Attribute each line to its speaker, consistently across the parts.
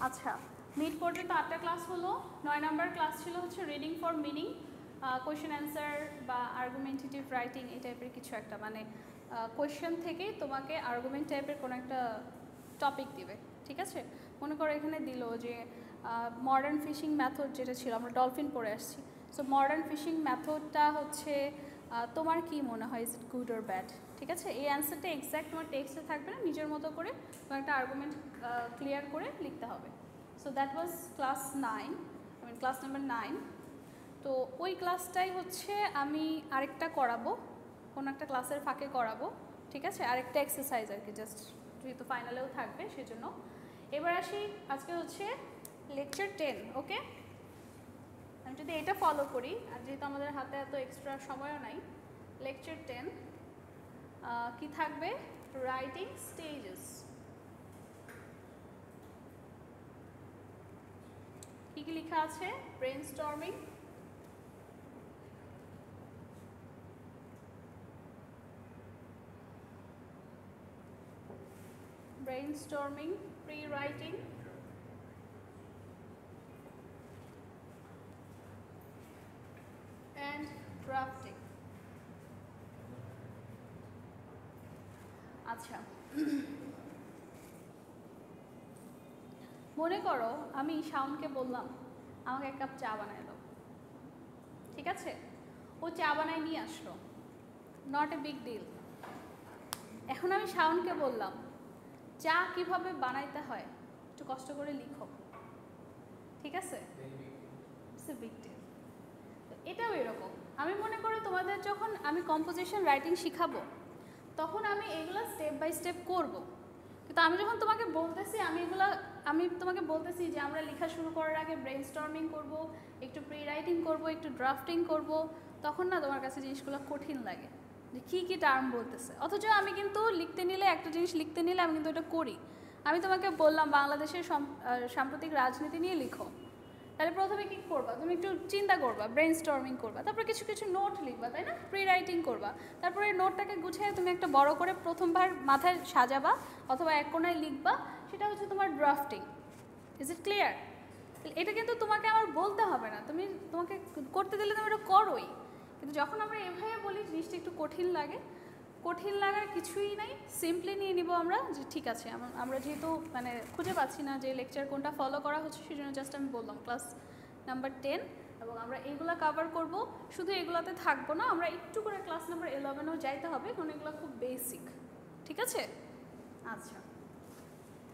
Speaker 1: আচ্ছা, মিড পর্যন্ত 8টা ক্লাস হলো। 9 নাম্বার ক্লাস ছিল হচ্ছে reading for meaning, question answer বা আর্গুমেন্টেটিভ রাইটিং এই টাইপের কিছু একটা, মানে কোয়েশ্চেন থেকেই তোমাকে আর্গুমেন্ট টাইপের কোনো একটা টপিক দিবে, ঠিক আছে? মনে করো এখানে দিল যে মডার্ন ফিশিং মেথড যেটা ছিল, আমরা ডলফিন পড়ে আসছি। সো মডার্ন ফিশিং মেথডটা হচ্ছে তোমার কি মনে হয়, is it good or bad? ঠিক আছে, এই অ্যান্সারটা এক্স্যাক্ট তোমার টেক্সটে থাকবে না, নিজের মতো করে তোমার একটা আর্গুমেন্ট ক্লিয়ার করে লিখতে হবে। So that was class 9, class number 9। তো ওই ক্লাসটাই হচ্ছে আমি আরেকটা করাবো, কোনো একটা ক্লাসের ফাঁকে করাবো, ঠিক আছে? আরেকটা এক্সারসাইজ আর কি, জাস্ট যেহেতু ফাইনালেও থাকবে সেজন্য। এবার আসি, আজকে হচ্ছে লেকচার 10, ওকে? আমি যদি এটা ফলো করি, আর যেহেতু আমাদের হাতে এত এক্সট্রা সময়ও নাই, লেকচার 10 কি থাকবে? Writing stages. কী কী লেখা আছে? Brainstorming, pre-writing, and drafting. আচ্ছা, মনে করো আমি শাওনকে বললাম আমাকে এক কাপ চা বানায় দাও, ঠিক আছে? ও চা বানায় নিয়ে আসলো, নট এ বিগ ডিল। এখন আমি শাওনকে বললাম চা কিভাবে বানাইতে হয় একটু কষ্ট করে লিখো, ঠিক আছে? It's a big deal. এটাও এরকম, আমি মনে করি তোমাদের যখন আমি কম্পোজিশন রাইটিং শিখাবো তখন আমি এগুলো স্টেপ বাই স্টেপ করব, কিন্তু আমি যখন তোমাকে বলতেছি আমি তোমাকে বলতেছি যে আমরা লেখা শুরু করার আগে ব্রেইনস্টর্মিং করব, একটু প্রি রাইটিং করব, একটু ড্রাফটিং করব, তখন না তোমার কাছে জিনিসগুলো কঠিন লাগে যে কী কী টার্ম বলতেছে। অথচ আমি কিন্তু লিখতে নিলে, একটা জিনিস লিখতে নিলে আমি কিন্তু এটা করি। আমি তোমাকে বললাম বাংলাদেশের সাম্প্রতিক রাজনীতি নিয়ে লিখো, তাহলে প্রথমে কী করবা? তুমি একটু চিন্তা করবা, ব্রেইনস্টর্মিং করবা, তারপরে কিছু কিছু নোট লিখবা, তাই না? প্রি রাইটিং করবা, তারপরে নোটটাকে গুছিয়ে তুমি একটা বড় করে প্রথমবার মাথায় সাজাবা অথবা এক কোণায় লিখবা, সেটা হচ্ছে তোমার ড্রাফটিং। Is it clear? এটা কিন্তু তোমাকে আমার বলতে হবে না, তোমাকে করতে দিলে তুমি এটা করোই। কিন্তু যখন আমরা এভাবে বলি জিনিসটা একটু কঠিন লাগে, কঠিন লাগার কিছুই নাই, সিম্পলি নিয়ে নিব আমরা যে ঠিক আছে। আমরা যেহেতু মানে খুঁজে পাচ্ছি না যে লেকচার কোনটা ফলো করা হচ্ছে, সেই জন্য জাস্ট আমি বললাম ক্লাস নাম্বার 10, এবং আমরা এগুলো কভার করব। শুধু এগুলোতে থাকবো না, আমরা একটু করে ক্লাস নাম্বার 11ও যাইতে হবে, কারণ এগুলো খুব বেসিক, ঠিক আছে? আচ্ছা,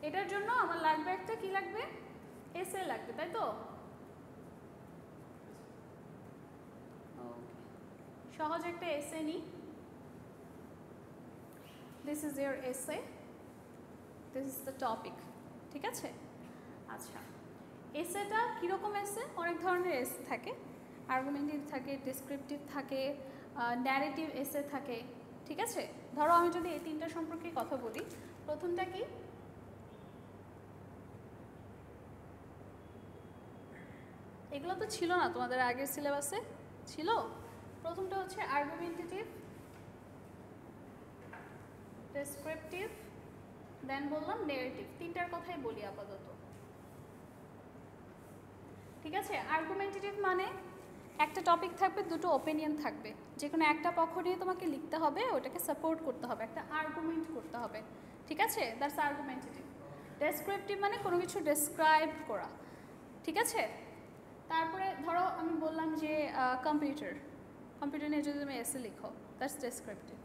Speaker 1: এটার জন্য আমার লাগবে একটা, কি লাগবে? এসে লাগবে, তাই তো? সহজ একটা এসে নিই। দিস ইজ ইয়োর এসে, দিস ইজ দ্য টপিক, ঠিক আছে? আচ্ছা, এসেটা কীরকম এসে? অনেক ধরনের এসে থাকে, আর্গুমেন্টিভ থাকে, ডেসক্রিপটিভ থাকে, ন্যারেটিভ এসে থাকে, ঠিক আছে? ধরো আমি যদি এই তিনটা সম্পর্কে কথা বলি, প্রথমটা কি? এগুলো তো ছিল না তোমাদের আগের সিলেবাসে, ছিল। প্রথমটা হচ্ছে আর্গুমেন্টেটিভ, ডেসক্রিপটিভ, দেন বললাম ন্যারেটিভ। তিনটার কথাই বলি আপাতত, ঠিক আছে? আর্গুমেন্টেটিভ মানে একটা টপিক থাকবে, দুটো ওপিনিয়ন থাকবে, যে কোনো একটা পক্ষ নিয়ে তোমাকে লিখতে হবে, ওটাকে সাপোর্ট করতে হবে, একটা আর্গুমেন্ট করতে হবে, ঠিক আছে? That's argumentative. ডেসক্রিপটিভ মানে কোনো কিছু ডেসক্রাইব করা, ঠিক আছে? তারপরে ধরো আমি বললাম যে কম্পিউটার নিয়ে যদি তুমি এসে লিখো, that's descriptive.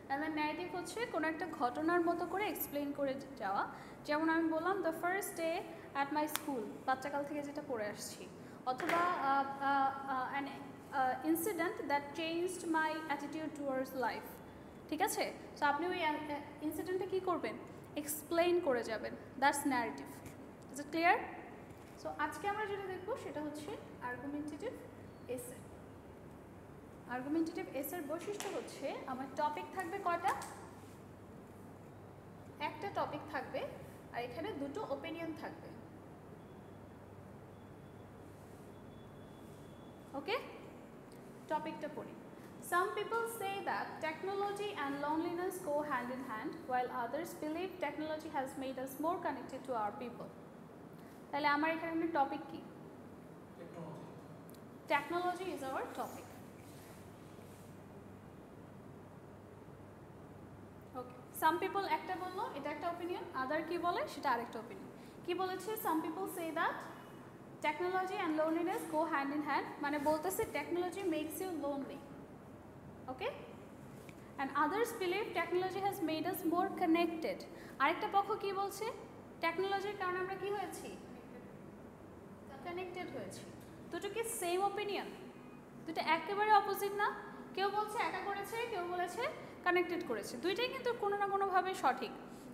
Speaker 1: And then narrative হচ্ছে কোনো একটা ঘটনার মতো করে এক্সপ্লেন করে যাওয়া, যেমন আমি বললাম the first day at my school, বাচ্চাকাল থেকে যেটা পড়ে আসছি, অথবা an incident that changed my attitude towards life, ঠিক আছে? সো আপনি ওই ইনসিডেন্টটা কী করবেন? এক্সপ্লেন করে যাবেন, that's narrative. Is it clear? So আজকে আমরা যেটা দেখবো সেটা হচ্ছে আর্গুমেন্টেটিভ এসে। আর্গুমেন্টেটিভ এসের বৈশিষ্ট্য হচ্ছে আমার টপিক থাকবে কয়টা? একটা টপিক থাকবে, আর এখানে দুটো ওপিনিয়ন থাকবে, ওকে? টপিকটা পড়ি। Some people say that technology and loneliness go hand in hand, while others believe technology has made us more connected to our people. তাহলে আমার এখানে টপিক কি? Technology is our topic. Okay, some people একটা বললো, এটা একটা opinion, আদার কি বলে সেটা আরেকটা ওপিনিয়ন। কি বলেছে? Some people say that technology and loneliness go hand in hand, মানে বলতেছে technology makes you lonely. Okay, and others believe technology has made us more connected. আরেকটা পক্ষ কি বলছে? টেকনোলজির কারণে আমরা কি হয়েছি? কানেক্টেড হয়েছি। দুটো কি সেম ওপিনিয়ন? দুটো একেবারে অপোজিট না? কেউ বলছে একা করেছে, কেউ বলেছে কানেক্টেড করেছে। দুইটাই কিন্তু কোনো না কোনোভাবে সঠিক।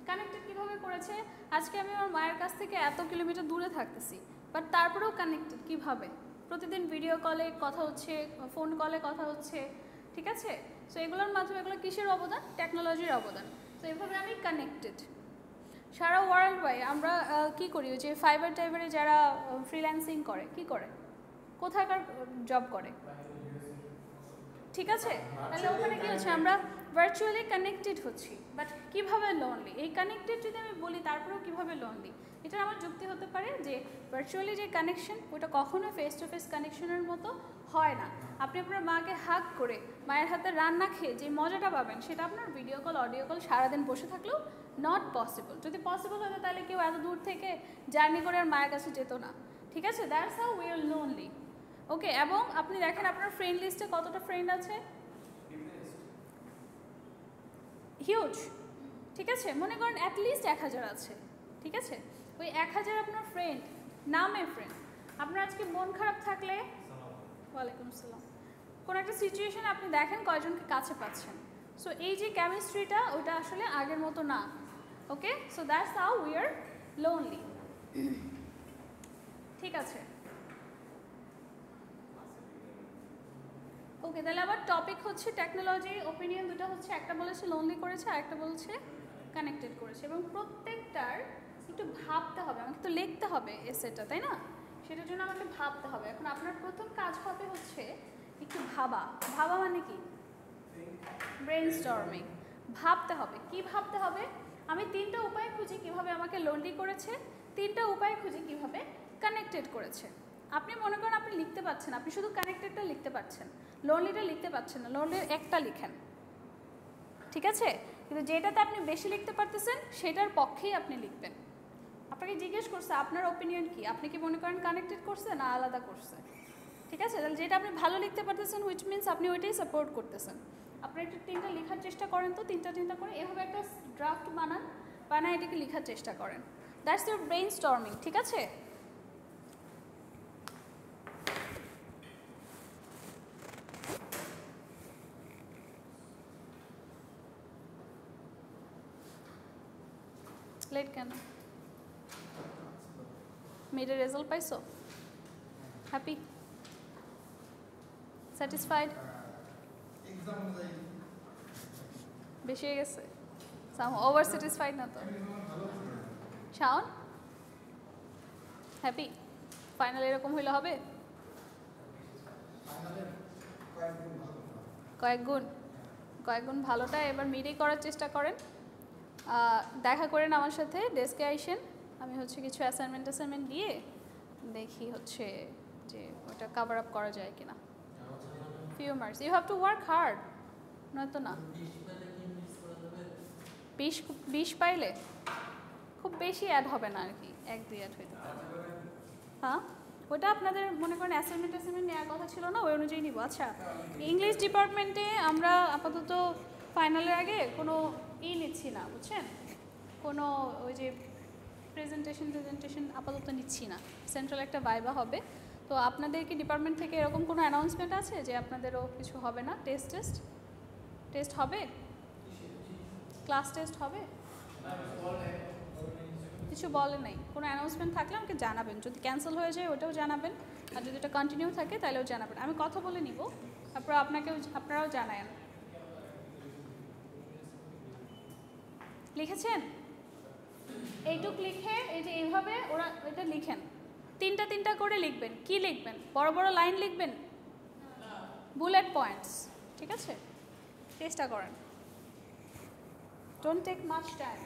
Speaker 1: কানেক্টেড কীভাবে করেছে? আজকে আমি আমার মায়ের কাছ থেকে এত কিলোমিটার দূরে থাকতেছি, বাট তারপরেও কানেক্টেড কীভাবে? প্রতিদিন ভিডিও কলে কথা হচ্ছে, ফোন কলে কথা হচ্ছে, ঠিক আছে? সো এগুলোর মাধ্যমে এগুলো কিসের অবদান? টেকনোলজির অবদান। তো এভাবে আমি কানেক্টেড। সারা ওয়ার্ল্ড ওয়াইড আমরা কি করি? ওই যে ফাইবার টাইবারে যারা ফ্রিল্যান্সিং করে, কি করে? কোথাকার জব করে? ঠিক আছে, তাহলে ওখানে কি হচ্ছে? আমরা ভার্চুয়ালি কানেক্টেড হচ্ছি, বাট কীভাবে লোনলি? এই কানেক্টেড যদি আমি বলি তারপরেও কীভাবে লোনলি, এটা আমার যুক্তি হতে পারে যে ভার্চুয়ালি যে কানেকশন ওটা কখনো ফেস টু ফেস কানেকশনের মতো হয় না। আপনি আপনার মাকে হাগ করে মায়ের হাতে রান্না খেয়ে যে মজাটা পাবেন সেটা আপনার ভিডিও কল, অডিও কল সারাদিন বসে থাকলেও নট পসিবল। যদি পসিবল হতো তাহলে কেউ এত দূর থেকে জার্নি করে আর মায়ের কাছে যেত না, ঠিক আছে? That's how we are lonely. Okay, এবং আপনি দেখেন আপনার ফ্রেন্ড লিস্টে কতটা ফ্রেন্ড আছে? হিউজ, ঠিক আছে? মনে করেন অ্যাটলিস্ট 1000 আছে, ঠিক আছে? ওই 1000 আপনার ফ্রেন্ড, নামে ফ্রেন্ড। আপনার আজকে মন খারাপ থাকলে, ওয়ালাইকুম আসসালাম, কোনো একটা সিচুয়েশনে আপনি দেখেন কয়জনকে কাছে পাচ্ছেন। সো এই যে কেমিস্ট্রিটা ওটা আসলে আগের মতো না। Okay, so that's how we are lonely. ঠিক আছে, ওকে, তাহলে আবার টপিক হচ্ছে টেকনোলজি। ওপিনিয়ন দুটো হচ্ছে, একটা বলেছে লোনলি করেছে, আরেকটা বলছে কানেক্টেড করেছে। এবং প্রত্যেকটার একটু ভাবতে হবে, আমাকে তো লিখতে হবে এসেটা, তাই না? সেটার জন্য আমাকে ভাবতে হবে। এখন আপনার প্রথম কাজ হবে হচ্ছে একটু ভাবা। ভাবা মানে কি? Brain storming. ভাবতে হবে। কি ভাবতে হবে? আমি 3টা উপায় খুঁজি কীভাবে আমাকে লোনলি করেছে, 3টা উপায় খুঁজি কীভাবে কানেক্টেড করেছে। আপনি মনে করেন আপনি লিখতে পারছেন, আপনি শুধু কানেক্টেডটা লিখতে পারছেন, লোনলিটা লিখতে পারছেন না, লোনলির একটা লিখেন, ঠিক আছে? কিন্তু যেটাতে আপনি বেশি লিখতে পারতেছেন সেটার পক্ষেই আপনি লিখবেন। আপনাকে জিজ্ঞেস করছে আপনার ওপিনিয়ন কি, আপনি কি মনে করেন কানেক্টেড করছে না আলাদা করছে? ঠিক আছে, তাহলে যেটা আপনি ভালো লিখতে পারতেছেন হুইচ মিনস আপনি ওইটাই সাপোর্ট করতেছেন। আপনি একটু 3টা লেখার চেষ্টা করেন, তো 3টা করে এভাবে একটা ড্রাফট বানায় এটাকে লেখার চেষ্টা করেন। দ্যাটস ইউর ব্রেইন স্টর্মিং, ঠিক আছে? লেট কেন? মিডে রেজাল্ট পাইছো? হ্যাপি? স্যাটিসফাইড? বেশি হয়ে গেছে? ওভার স্যাটিসফাইড না তো? শাওন হ্যাপি? ফাইনাল এরকম হইলে হবে? কয়েক গুণ ভালোটা এবার মিডেই করার চেষ্টা করেন। দেখা করেন আমার সাথে, ডেস্কে আইসেন। আমি হচ্ছে কিছু অ্যাসাইনমেন্ট দিয়ে দেখি হচ্ছে যে ওটা কভার আপ করা যায় কিনা। Few marks, you have to work hard, নয়তো না। 20 পাইলে খুব বেশি অ্যাড হবে না আর কি, 1-2 অ্যাড হইতে পারে। হ্যাঁ, ওটা আপনাদের মনে করেন অ্যাসাইনমেন্ট নেওয়ার কথা ছিল না, ওই অনুযায়ী নিব। আচ্ছা, ইংলিশ ডিপার্টমেন্টে আমরা আপাতত ফাইনালের আগে কোনো নিচ্ছি না, বুঝছেন? কোনো ওই যে প্রেজেন্টেশন আপাতত নিচ্ছি না। সেন্ট্রাল একটা ভাইবা হবে। তো আপনাদের কি ডিপার্টমেন্ট থেকে এরকম কোনো অ্যানাউন্সমেন্ট আছে যে আপনাদেরও কিছু হবে না? টেস্ট হবে? ক্লাস টেস্ট হবে? কিছু বলে নাই। কোনো অ্যানাউন্সমেন্ট থাকলে আমাকে জানাবেন। যদি ক্যান্সেল হয়ে যায় ওটাও জানাবেন, আর যদি এটা কন্টিনিউ থাকে তাহলেও জানাবেন। আমি কথা বলে নিব, তারপর আপনারাও জানায়েন। লিখেছেন? এইটুক লিখে এই যে এইভাবে ওরা এটা লিখেন, 3টা করে লিখবেন। কি লিখবেন? বড় বড় লাইন লিখবেন, বুলেট পয়েন্টস, ঠিক আছে? চেষ্টা করেন, ডোন্ট টেক মাচ টাইম।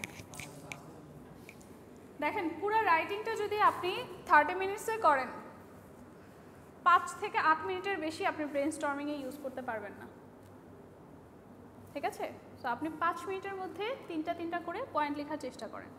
Speaker 1: দেখেন পুরো রাইটিংটা যদি আপনি 30 মিনিটসে করেন 5 থেকে 8 মিনিটের বেশি আপনি ব্রেনস্টর্মিংয়ে ইউজ করতে পারবেন না, ঠিক আছে? সো আপনি 5 মিনিটের মধ্যে তিনটা করে পয়েন্ট লেখার চেষ্টা করেন।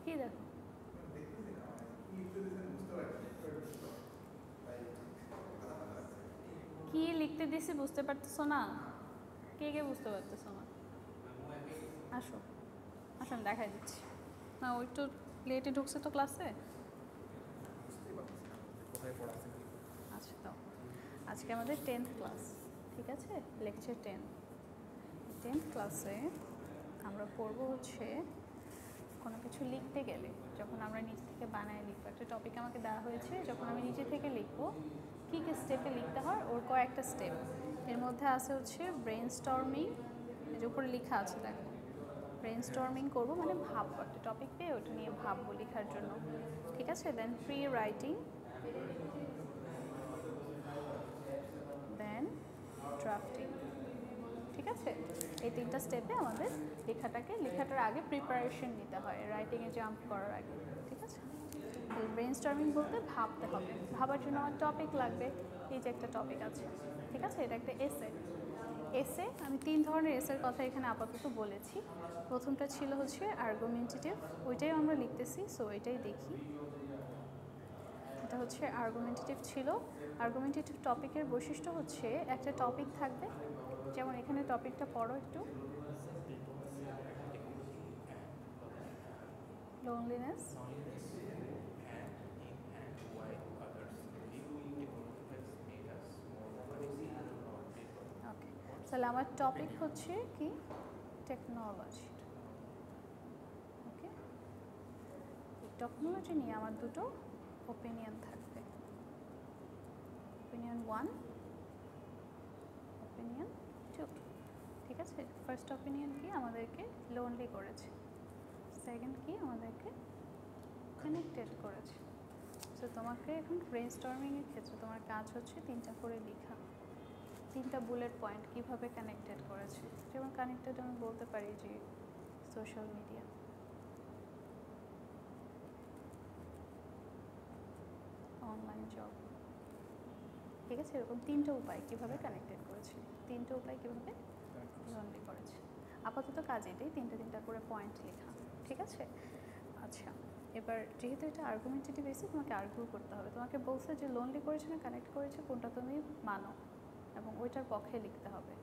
Speaker 1: কি দেখো কি লিখতে দিছি বুঝতে পারতেছো না? কে কে বুঝতে পারতেছো না? আসো আসো আমি দেখাই দিচ্ছি। না ওই একটু লেটে ঢুকছে তো ক্লাসে। আচ্ছা দাও, আজকে আমাদের 10th ক্লাস, ঠিক আছে? লেকচার 10th ক্লাসে আমরা পড়ব হচ্ছে কোনো কিছু লিখতে গেলে যখন আমরা নিজ থেকে বানায় লিখবো, একটা টপিক আমাকে দেওয়া হয়েছে, যখন আমি নিজে থেকে লিখবো কী কী স্টেপে লিখতে হয় ওর কয়েকটা স্টেপ। এর মধ্যে আছে হচ্ছে ব্রেনস্টর্মিং, এর উপরে লেখা আছে দেখো ব্রেনস্টর্মিং করবো মানে ভাববো, একটা টপিক পেয়ে ওটা নিয়ে ভাববো লেখার জন্য, ঠিক আছে? দেন প্রি রাইটিং, দেন ড্রাফটিং, ঠিক আছে? এই 3টা স্টেপে আমাদের লেখাটার আগে প্রিপারেশন নিতে হয় রাইটিংয়ে জাম্প করার আগে, ঠিক আছে? ব্রেনস্টর্মিং বলতে ভাবতে হবে, ভাবার জন্য আমার টপিক লাগবে। এই যে একটা টপিক আছে, ঠিক আছে? এটা একটা এসে আমি 3 ধরনের এসের কথা এখানে আপাতত বলেছি। প্রথমটা ছিল হচ্ছে আর্গুমেন্টেটিভ, ওইটাই আমরা লিখতেছি, সো এটাই দেখি। এটা হচ্ছে আর্গুমেন্টেটিভ ছিল। আর্গুমেন্টেটিভ টপিকের বৈশিষ্ট্য হচ্ছে একটা টপিক থাকবে, যেমন এখানে টপিকটা পড়ো একটু, লোনলিনেস। ওকে, তাহলে আমার টপিক হচ্ছে কি? টেকনোলজি। ওকে, টেকনোলজি নিয়ে আমার দুটো ওপিনিয়ন থাকবে, ওপিনিয়ন 1, ওপিনিয়ন 2, ঠিক আছে? ফার্স্ট ওপিনিয়ন কি? আমাদেরকে লোনলি করেছে। সেকেন্ড কি? আমাদেরকে কানেক্টেড করেছে। সো তোমাকে এখন ব্রেনস্টর্মিংয়ের ক্ষেত্রে তোমার কাজ হচ্ছে 3টা করে লেখা, 3টা বুলেট পয়েন্ট কীভাবে কানেক্টেড করেছে। যেমন কানেক্টেড আমি বলতে পারি যে সোশ্যাল মিডিয়া, অনলাইন জব, ঠিক আছে? এরকম 3টা উপায় কীভাবে কানেক্টেড করেছে, 3টা উপায় কীভাবে লোনলি করেছে। আপাতত কাজ এটাই, 3টা করে পয়েন্ট লেখা, ঠিক আছে? আচ্ছা, এবার যেহেতু এটা আর্গুমেন্টেটিভ বেসিস, তোমাকে আর্গুও করতে হবে। তোমাকে বলছে যে লোনলি করেছে না কানেক্ট করেছে, কোনটা তুমি মানো এবং ওইটার পক্ষে লিখতে হবে,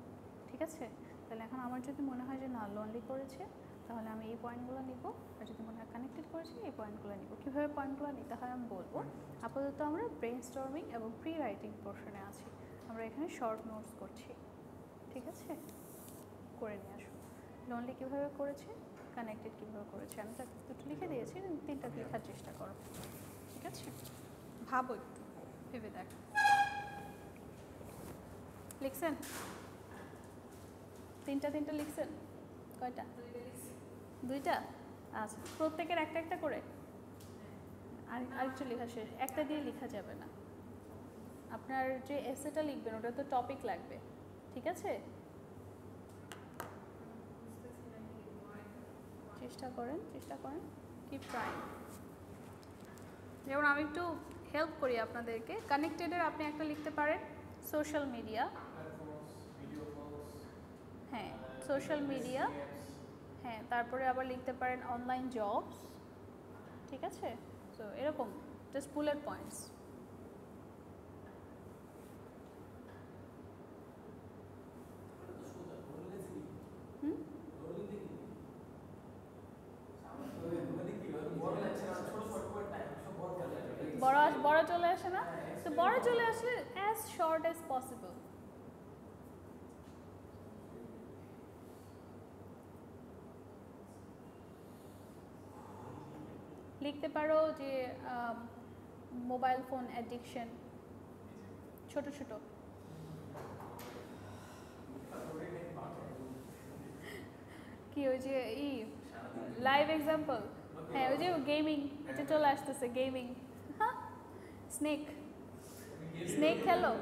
Speaker 1: ঠিক আছে? তাহলে এখন আমার যদি মনে হয় যে না লোনলি করেছে, তাহলে আমি এই পয়েন্টগুলো নিব, আর যদি মনে হয় কানেক্টেড করেছে এই পয়েন্টগুলো নিব। কীভাবে পয়েন্টগুলো নিতে হয় আমি বলবো। আপাতত আমরা ব্রেনস্টর্মিং এবং প্রি রাইটিং পোর্শনে আছি, আমরা এখানে শর্ট নোটস করছি, ঠিক আছে? করে নিয়ে আসো লোনলি কীভাবে করেছে, কানেক্টেড কীভাবে করেছে। আমি তো দুটো লিখে দিয়েছি, 3টা লেখার চেষ্টা করো, ঠিক আছে? ভাবো একটু, ভেবে দেখ। লিখছেন? 3টা লিখছেন? কয়টা? 2টা। আচ্ছা, প্রত্যেকের একটা একটা করে আরেকটু লেখা শেষ, একটা দিয়ে লেখা যাবে না। আপনার যে এসেটা লিখবেন ওটা তো টপিক লাগবে, ঠিক আছে? চেষ্টা করেন কিপ ট্রাইং। যেমন আমি একটু হেল্প করি আপনাদেরকে। কানেক্টেডের আপনি একটা লিখতে পারেন সোশ্যাল মিডিয়া, হ্যাঁ সোশ্যাল মিডিয়া, হ্যাঁ তারপরে আবার লিখতে পারেন অনলাইন জবস, ঠিক আছে? সো এরকম জাস্ট বুলেট পয়েন্টস। বড় চলে আসে না, তো বড় চলে আসলে অ্যাজ শর্ট অ্যাজ পসিবল। লিখতে পারো যে মোবাইল ফোন অ্যাডিকশন, ছোট ছোট। কি ওই যে লাইভ এক্সাম্পল, হ্যাঁ ওই যে গেমিং, এটা চলে আসতেছে গেমিং। হ্যাঁ স্নেক খেলো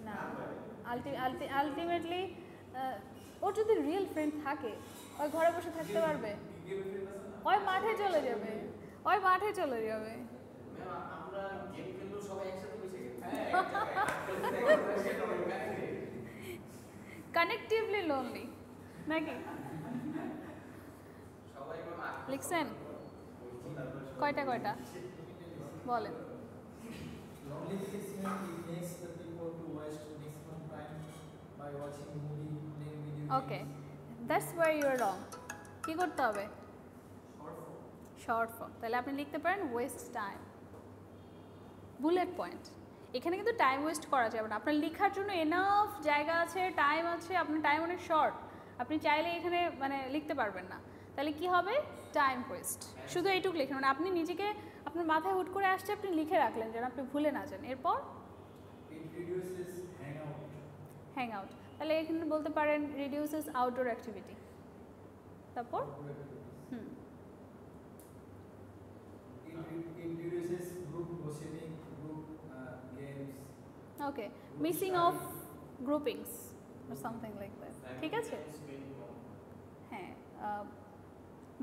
Speaker 1: না, আলটিমেটলি ওর যদি রিয়েল ফ্রেন্ড থাকে ওই ঘরে বসে থাকতে পারবে, ওই মাঠে চলে যাবে। কানেক্টিভলি লোনলি নাকি? লিখছেন কয়টা বলেন? ওকে, দ্যাটস ওয়্যার ইউ আর রং। কী করতে হবে? Short form. তাহলে আপনি লিখতে পারেন ওয়েস্ট টাইম, বুলেট পয়েন্ট। এখানে কিন্তু টাইম ওয়েস্ট করা যাবে না, আপনার লেখার জন্য এনাফ জায়গা আছে, টাইম আছে, আপনার টাইম অনেক শর্ট, আপনি চাইলে এখানে মানে লিখতে পারবেন না। তাহলে কি হবে? Time waste. শুধু এইটুকু লিখেন, মানে আপনি নিজেকে আপনার মাথায় হুট করে আসছে আপনি লিখে রাখলেন যেন আপনি ভুলে না যান। এরপর হ্যাং আউট, তাহলে এখানে বলতে পারেন রিডিউসেস আউটডোর অ্যাক্টিভিটি। তারপর okay, missing of groupings or something like that, ঠিক আছে? হ্যাঁ,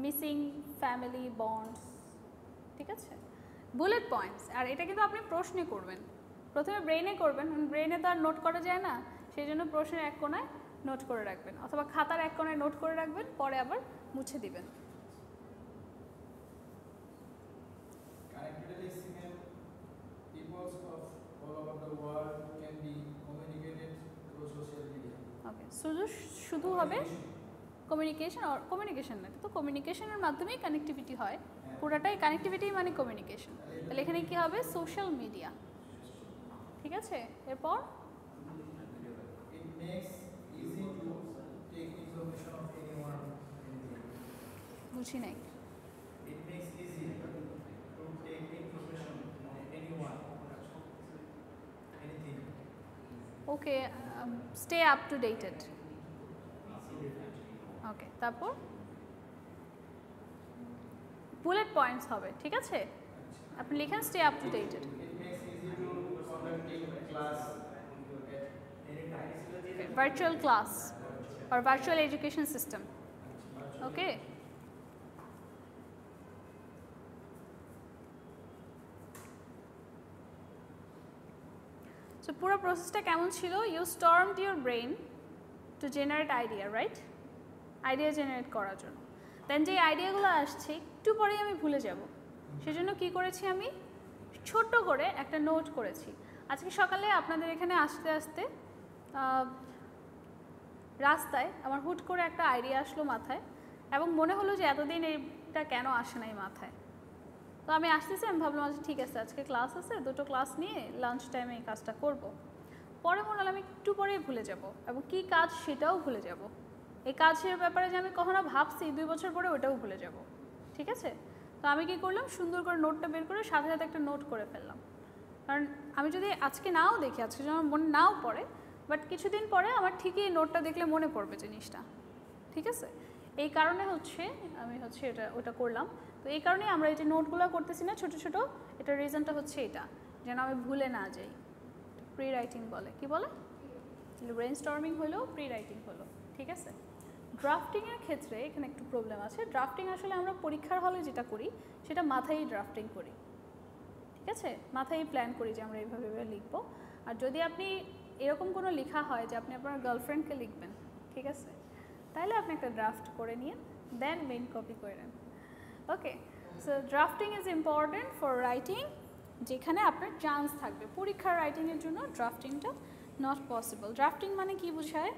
Speaker 1: মিসিং ফ্যামিলি বন্ডস, ঠিক আছে? Bullet points. আর এটা কিন্তু আপনি প্রশ্নে করবেন, প্রথমে ব্রেইনে করবেন, ব্রেইনে তো আর নোট করা যায় না, সেই জন্য প্রশ্নের এক কোণায় নোট করে রাখবেন, অথবা খাতার এক কোণায় নোট করে রাখবেন, পরে আবার মুছে দিবেন। শুধু হবে কমিউনিকেশন, আর কমিউনিকেশন না, তো কমিউনিকেশনের মাধ্যমেই কানেক্টিভিটি হয়, পুরোটাই কানেক্টিভিটি মানে কমিউনিকেশন। তাহলে এখানে কি হবে? সোশ্যাল মিডিয়া, ঠিক আছে? এরপর বুঝি নাই। ওকে, স্টে আপ টু ডেটেড। ওকে, তারপর বুলেট পয়েন্টস হবে, ঠিক আছে? আপনি লিখেন stay up to dated. Virtual class or virtual education system, okay? So পুরো প্রসেসটা কেমন ছিল? You stormed your brain to generate idea, right? Idea generate করার জন্য। দেন যে আইডিয়াগুলো আসছে একটু পরেই আমি ভুলে যাব, সেজন্য কি করেছি আমি? ছোট্ট করে একটা নোট করেছি। আজকে সকালে আপনাদের এখানে আসতে আসতে রাস্তায় আমার হুট করে একটা আইডিয়া আসলো মাথায়, এবং মনে হলো যে এতদিন এটা কেন আসে নাই মাথায়। তো আমি আসতেছি, আমি ভাবলাম আচ্ছা ঠিক আছে, আজকে ক্লাস আছে, দুটো ক্লাস নিয়ে লাঞ্চ টাইমে এই কাজটা করব। পরে মনে হলো আমি একটু পরেই ভুলে যাব, এবং কী কাজ সেটাও ভুলে যাব। এই কাজের ব্যাপারে যে আমি কখনো ভাবছি 2 বছর পরে ওটাও ভুলে যাব, ঠিক আছে? তো আমি কি করলাম, সুন্দর করে নোটটা বের করে সাথে সাথে একটা নোট করে ফেললাম। কারণ আমি যদি আজকে নাও দেখি, আজকে যদি আমার মনে নাও পড়ে, বাট কিছুদিন পরে আমার ঠিকই নোটটা দেখলে মনে পড়বে জিনিসটা, ঠিক আছে? এই কারণে হচ্ছে আমি ওটা করলাম। তো এই কারণেই আমরা এই যে নোটগুলো করতেছি না ছোটো ছোটো, এটার রিজনটা হচ্ছে এটা, যেন আমি ভুলে না যাই। প্রি রাইটিং বলে, কি বলে? ব্রেন স্টর্মিং হলো, প্রি রাইটিং হলো, ঠিক আছে? ড্রাফটিংয়ের ক্ষেত্রে এখানে একটু প্রবলেম আছে। ড্রাফটিং আসলে আমরা পরীক্ষার হলে যেটা করি সেটা মাথায় ড্রাফটিং করি, ঠিক আছে? মাথায় প্ল্যান করি যে আমরা এইভাবে লিখবো। আর যদি আপনি এরকম কোনো লেখা হয় যে আপনি আপনার গার্লফ্রেন্ডকে লিখবেন, ঠিক আছে, তাহলে আপনি একটা ড্রাফট করে নিন, দেন মেইন কপি করে নেন। Okay, so drafting is important for writing, যেখানে আপনার চান্স থাকবে। পরীক্ষার রাইটিংয়ের জন্য ড্রাফটিংটা নট পসিবল। ড্রাফটিং মানে কি বোঝায়?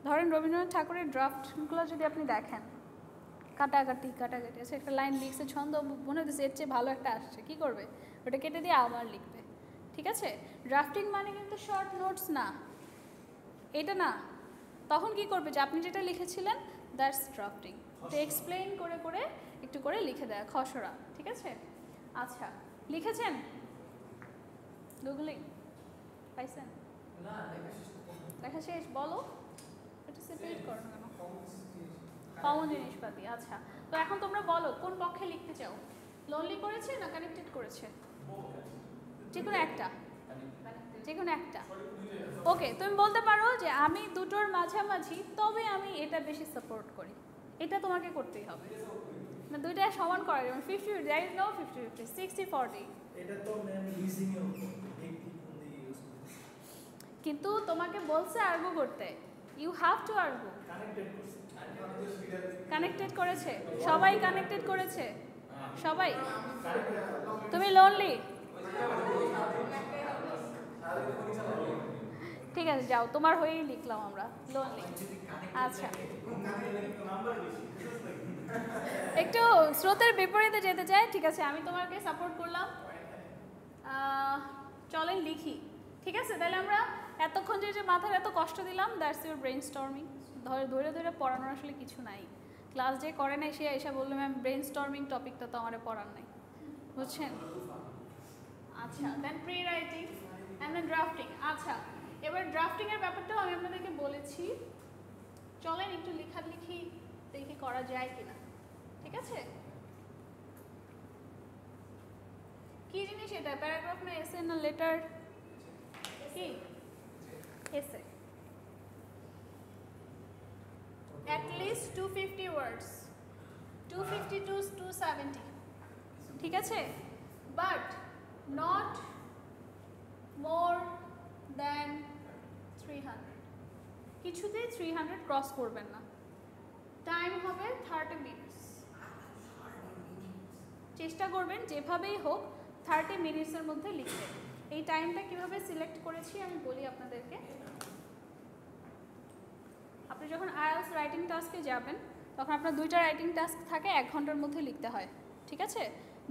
Speaker 1: ধরেন রবীন্দ্রনাথ ঠাকুরের ড্রাফটগুলো যদি আপনি দেখেন, কাটাকাটি আছে, একটা লাইন লিখছে, ছন্দ মনে হচ্ছে এর চেয়ে ভালো একটা আসছে, কী করবে? ওটা কেটে দিয়ে আবার লিখবে, ঠিক আছে? ড্রাফটিং মানে কিন্তু শর্ট নোটস না, এটা না। তখন কি করবে? যে আপনি যেটা লিখেছিলেন দ্যাটস ড্রাফটিং, তো এক্সপ্লেইন করে করে একটু করে লিখে দেয়, খসড়া, ঠিক আছে? আচ্ছা, লিখেছেন গুগলিং পাইছেন? দেখা শেষ, বলো এটা সেপারেট করো না কেন? কমন জিনিসপাতি। আচ্ছা, তো এখন তোমরা বলো কোন পক্ষে লিখতে চাও? লোনলি করেছে না কানেক্টেড করেছে? যে কোনো একটা, যে কোনো একটা। ওকে, তুমি বলতে পারো যে আমি দুটোর মাঝামাঝি, তবে আমি এটা বেশি সাপোর্ট করি, এটা তোমাকে করতেই হবে না। দুইটা সমান করা যেমন 50, there is no 50-50, 60-40।
Speaker 2: এটা তো ম্যাম লিজিং এর উপর ব্যক্তি কোন দিকে ইউজ করতে,
Speaker 1: কিন্তু তোমাকে বলছে আর্গু করতে, you have to argue. Connected করেছে, সবাই কানেক্টেড করেছে, সবাই। তুমি লোনলি, ঠিক আছে, যাও, তোমার হয়েই লিখলাম আমরা লোনলি। আচ্ছা, একটু স্রোতের বিপরীতে যেতে চাই, ঠিক আছে, আমি তোমাকে সাপোর্ট করলাম। চলেন লিখি, ঠিক আছে? তাহলে আমরা এতক্ষণ যে মাথার এত কষ্ট দিলাম, দ্যাটস ইউর ব্রেন স্টর্মিং। ধরে ধরে পড়ানোর আসলে কিছু নাই। ক্লাস যে করে নাই সে এসে বললো ম্যাম ব্রেন স্টর্মিং টপিকটা তো আমার পড়ার নাই, বুঝছেন? আচ্ছা, then pre writing and then drafting. আচ্ছা, এবার ড্রাফটিংয়ের ব্যাপারটাও আমি আপনাদেরকে বলেছি। চলেন একটু লেখালেখি দেখি করা যায় কিনা, ঠিক আছে? কি জিনিস এটা? প্যারাগ্রাফ না এসে না লেটার? কি এসে? at least 250 words, 250 to 270, ঠিক আছে? but not more than 300, কিছুতেই 300 ক্রস করবেন না। টাইম হবে 30 মিনিটস। চেষ্টা করবেন যেভাবেই হোক 30 মিনিটসের মধ্যে লিখতে। এই টাইমটা কিভাবে সিলেক্ট করেছি আমি বলি আপনাদেরকে। আপনি যখন আইএলটিএস রাইটিং টাস্কে যাবেন তখন আপনার দুইটা রাইটিং টাস্ক থাকে, 1 ঘন্টার মধ্যে লিখতে হয়, ঠিক আছে?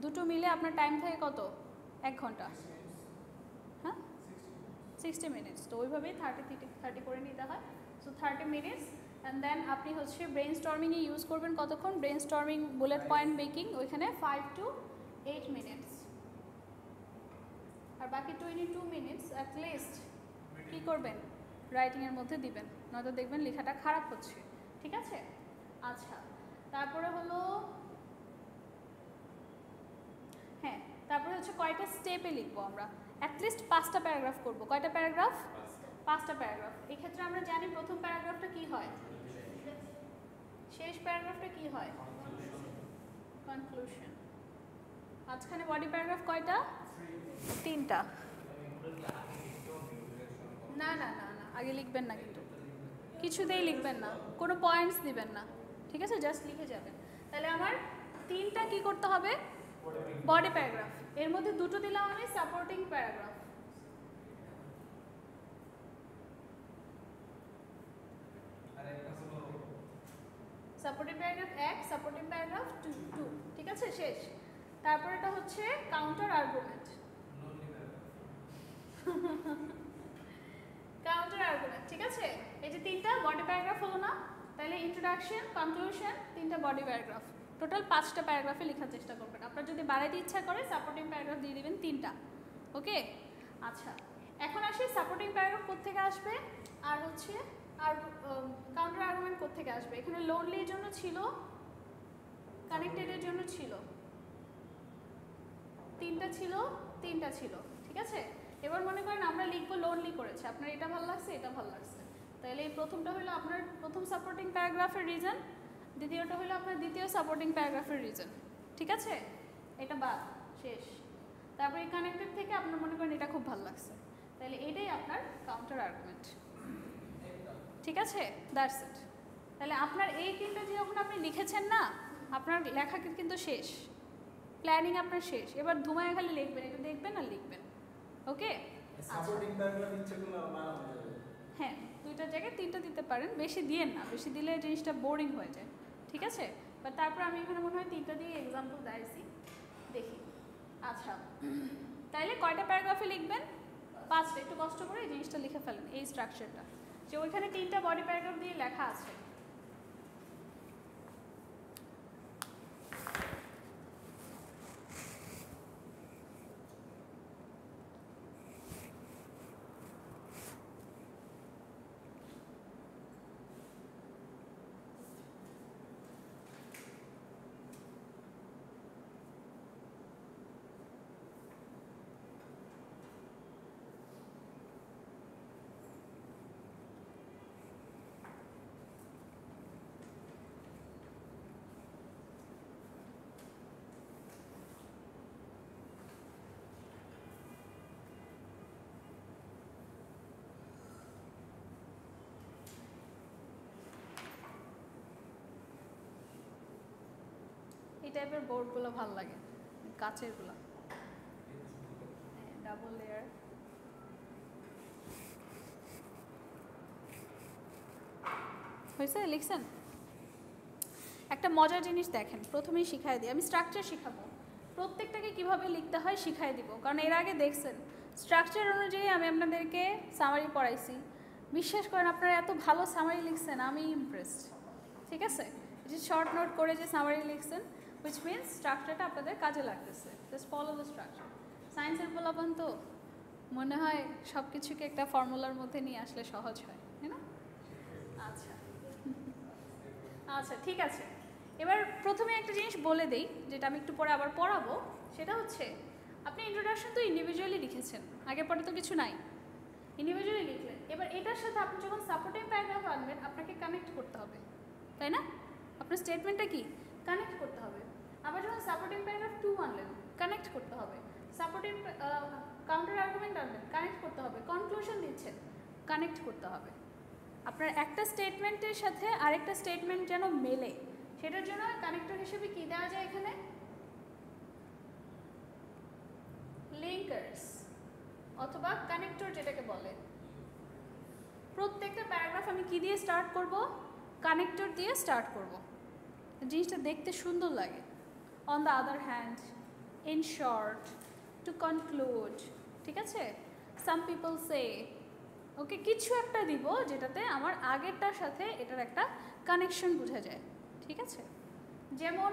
Speaker 1: দুটো মিলে আপনার টাইম থাকে কত? 1 ঘন্টা, হ্যাঁ, 60 মিনিটস। তো ওইভাবেই 30 করে নিতে হয়। সো 30 মিনিটস অ্যান্ড দেন আপনি হচ্ছে ব্রেন স্টর্মিংয়ে ইউজ করবেন কতক্ষণ? Brain storming bullet point making, ওইখানে 5 to 8 মিনিটস। আর বাকি 22 মিনিটস অ্যাটলিস্ট কী করবেন? রাইটিংয়ের মধ্যে দিবেন, নয়তো দেখবেন লেখাটা খারাপ হচ্ছে, ঠিক আছে? আচ্ছা, তারপরে হলো, হ্যাঁ, তারপরে হচ্ছে কয়টা স্টেপে লিখবো আমরা? অ্যাটলিস্ট 5টা প্যারাগ্রাফ করবো। কয়টা প্যারাগ্রাফ? 5টা প্যারাগ্রাফ। এক্ষেত্রে আমরা জানি প্রথম প্যারাগ্রাফটা কি হয়, শেষ প্যারাগ্রাফটা কি হয়? কনক্লুশন। মাঝখানে বডি প্যারাগ্রাফ কয়টা? 3টা। না না না না, আগে লিখবেন না, কিন্তু কিছুতেই লিখবেন না, কোনো পয়েন্টস দিবেন না, ঠিক আছে? জাস্ট লিখে যাবেন। তাহলে আমার 3টা কি করতে হবে? Body paragraph. এর মধ্যে 2টো দিলাম আমি supporting paragraph. Supporting paragraph 1, supporting paragraph 2, ঠিক আছে? শেষ। তারপর এটা হচ্ছে কাউন্টার আর্গুমেন্ট। কাউন্টার আর্গুমেন্ট, ঠিক আছে? এই যে 3টা বডি প্যারাগ্রাফ হলো না? তাহলে ইন্ট্রোডাকশন, কনক্লুশন, 3টা বডি প্যারাগ্রাফ, টোটাল 5টা প্যারাগ্রাফে লেখার চেষ্টা করবেন। আপনার যদি বাড়াইতে ইচ্ছা করে সাপোর্টিং প্যারাগ্রাফ দিয়ে দিবেন 3টা, ওকে? আচ্ছা, এখন আসি সাপোর্টিং প্যারাগ্রাফ কোত্থেকে আসবে আর হচ্ছে আর কাউন্টার আর্গুমেন্ট কোত্থেকে আসবে। এখানে লোনলির জন্য ছিল, কানেক্টেডের জন্য ছিল, তিনটা ছিল, ঠিক আছে। এবার মনে করেন আমরা লিখবো লোনলি করেছে, আপনার এটা ভালো লাগছে, এটা ভালো লাগছে, তাহলে এই প্রথমটা হলো আপনার প্রথম সাপোর্টিং প্যারাগ্রাফের রিজন, দ্বিতীয়টা হলো আপনার দ্বিতীয় সাপোর্টিং প্যারাগ্রাফের রিজন, ঠিক আছে। এটা বাদ, শেষ। তারপরে এই কানেক্টেড থেকে আপনার মনে করেন এটা খুব ভালো লাগছে, তাহলে এটাই আপনার কাউন্টার আর্গুমেন্ট, ঠিক আছে। That's it. তাহলে আপনার এই তিনটা যখন আপনি লিখেছেন না, আপনার লেখা কিন্তু শেষ, প্ল্যানিং আপনার শেষ। এবার ধুমায় খালি লিখবেন, এটা দেখবেন আর লিখবেন, ওকে।
Speaker 2: সাপোর্টিং প্যারাগ্রাফ ইচ্ছেগুলো বানানো যাবে।
Speaker 1: হ্যাঁ, দুইটা জায়গায় তিনটা দিতে পারেন, বেশি দিয়েন না, বেশি দিলে জিনিসটা বোরিং হয়ে যায়, ঠিক আছে। বাট তারপর আমি এখানে মনে হয় তিনটা দিয়ে এক্সাম্পল দিয়েছি, দেখি। আচ্ছা, তাইলে কয়টা প্যারাগ্রাফে লিখবেন? 5টা। একটু কষ্ট করে এই জিনিসটা লিখে ফেলেন, এই স্ট্রাকচারটা, যে ওইখানে 3টা বডি প্যারাগ্রাফ দিয়ে লেখা আছে। এই টাইপের বোর্ডগুলো ভালো লাগে, কাচেরগুলো, ডাবল লেয়ার। হয়েছে, লিখছেন? একটা মজার জিনিস দেখেন, প্রথমেই শিখাই দিই, আমি স্ট্রাকচার শিখাবো, প্রত্যেকটাকে কিভাবে লিখতে হয় শিখাই দিব, কারণ এর আগে দেখছেন স্ট্রাকচার অনুযায়ী আমি আপনাদেরকে সামারি পড়াইছি। বিশ্বাস করেন আপনারা এত ভালো সামারি লিখছেন, আমি ইমপ্রেসড, ঠিক আছে। যে শর্ট নোট করে যে সামারি লিখছেন, which means স্ট্রাকচারটা আপনাদের কাজে লাগতেছে। Just follow the structure. সায়েন্সের পোলাপান তো মনে হয় সব কিছুকে একটা ফর্মুলার মধ্যে নিয়ে আসলে সহজ হয়, তাই না? আচ্ছা আচ্ছা, ঠিক আছে। এবার প্রথমে একটা জিনিস বলে দেই, যেটা আমি একটু পরে আবার পড়াবো, সেটা হচ্ছে আপনি ইন্ট্রোডাকশন তো ইন্ডিভিজুয়ালি লিখেছেন, আগে পরে তো কিছু নাই, ইন্ডিভিজুয়ালি লিখলেন। এবার এটার সাথে আপনি যখন সাপোর্টিং প্যারাগ্রাফ আনবেন, আপনাকে কানেক্ট করতে হবে, তাই না? আপনার স্টেটমেন্টটা কি কানেক্ট করতে হবে। আবার যখন সাপোর্টিং প্যারাগ্রাফ 2 আনলেন, কানেক্ট করতে হবে। সাপোর্টিং কাউন্টার আর্গুমেন্ট আনবেন, কানেক্ট করতে হবে। কনক্লুশন দিচ্ছেন, কানেক্ট করতে হবে। আপনার একটা স্টেটমেন্টের সাথে আরেকটা স্টেটমেন্ট যেন মেলে, সেটার জন্য কানেক্টর হিসেবে কি দেওয়া যায় এখানে? লিঙ্কার্স অথবা কানেক্টর যেটাকে বলে। প্রত্যেকটা প্যারাগ্রাফ আমি কি দিয়ে স্টার্ট করব? কানেক্টর দিয়ে স্টার্ট করব, জিনিসটা দেখতে সুন্দর লাগে। On the other hand, in short, to conclude, ঠিক আছে। সাম পিপল সে, ওকে, কিছু একটা দিব যেটাতে আমার আগেরটার সাথে এটার একটা কানেকশন বোঝা যায়, ঠিক আছে। যেমন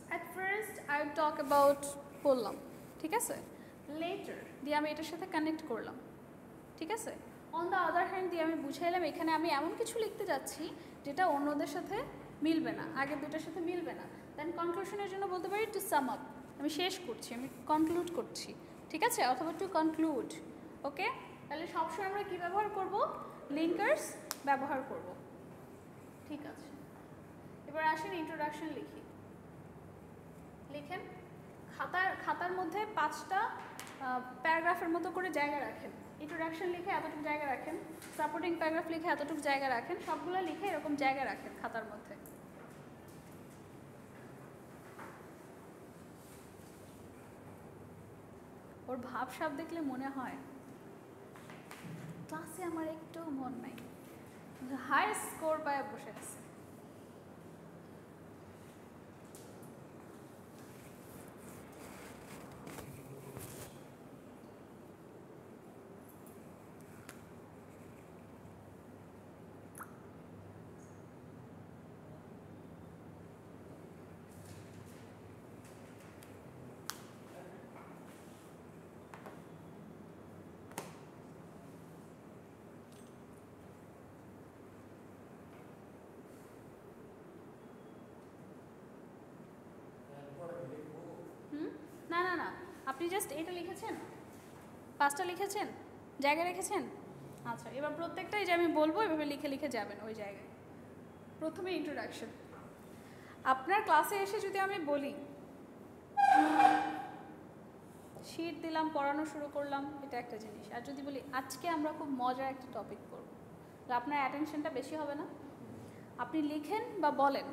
Speaker 1: at first I talk about বললাম, ঠিক আছে। লেটার দিয়ে আমি এটার সাথে কানেক্ট করলাম, ঠিক আছে। অন দ্য আদার হ্যান্ড দিয়ে আমি বুঝাইলাম এখানে আমি এমন কিছু লিখতে যাচ্ছি যেটা অন্যদের সাথে মিলবে না, আগের দুটার সাথে মিলবে না। দেন কনক্লুশনের জন্য বলতে পারি টু সাম আপ, আমি শেষ করছি, আমি কনক্লুড করছি, ঠিক আছে, অথবা টু কনক্লুড, ওকে। তাহলে সবসময় আমরা কী ব্যবহার করব? লিঙ্কার্স ব্যবহার করব, ঠিক আছে। এবার আসেন ইন্ট্রোডাকশন লিখি, লিখেন। খাতার মধ্যে 5টা প্যারাগ্রাফের মতো করে জায়গা রাখেন। ইন্ট্রোডাকশন লিখে এতটুকু জায়গা রাখেন, সাপোর্টিং প্যারাগ্রাফ লিখে এতটুকু জায়গা রাখেন, সবগুলো লিখে এরকম জায়গা রাখেন খাতার মধ্যে। ওর ভাবসাব দেখলে মনে হয় ক্লাসে আমার একটু মন নাই, হাই স্কোর পায় বসে আছে। আপনি জাস্ট এটা লিখেছেন, 5টা লিখেছেন, জায়গা রেখেছেন। আচ্ছা, এবার প্রত্যেকটাই যে আমি বলবো এভাবে লিখে লিখে যাবেন ওই জায়গায়। প্রথমে ইন্ট্রোডাকশন। আপনার ক্লাসে এসে যদি আমি বলি শীট দিলাম, পড়ানো শুরু করলাম, এটা একটা জিনিস। আর যদি বলি আজকে আমরা খুব মজার একটা টপিক পড়ব, তাহলে আপনার অ্যাটেনশনটা বেশি হবে না? আপনি লিখেন বা বলেন,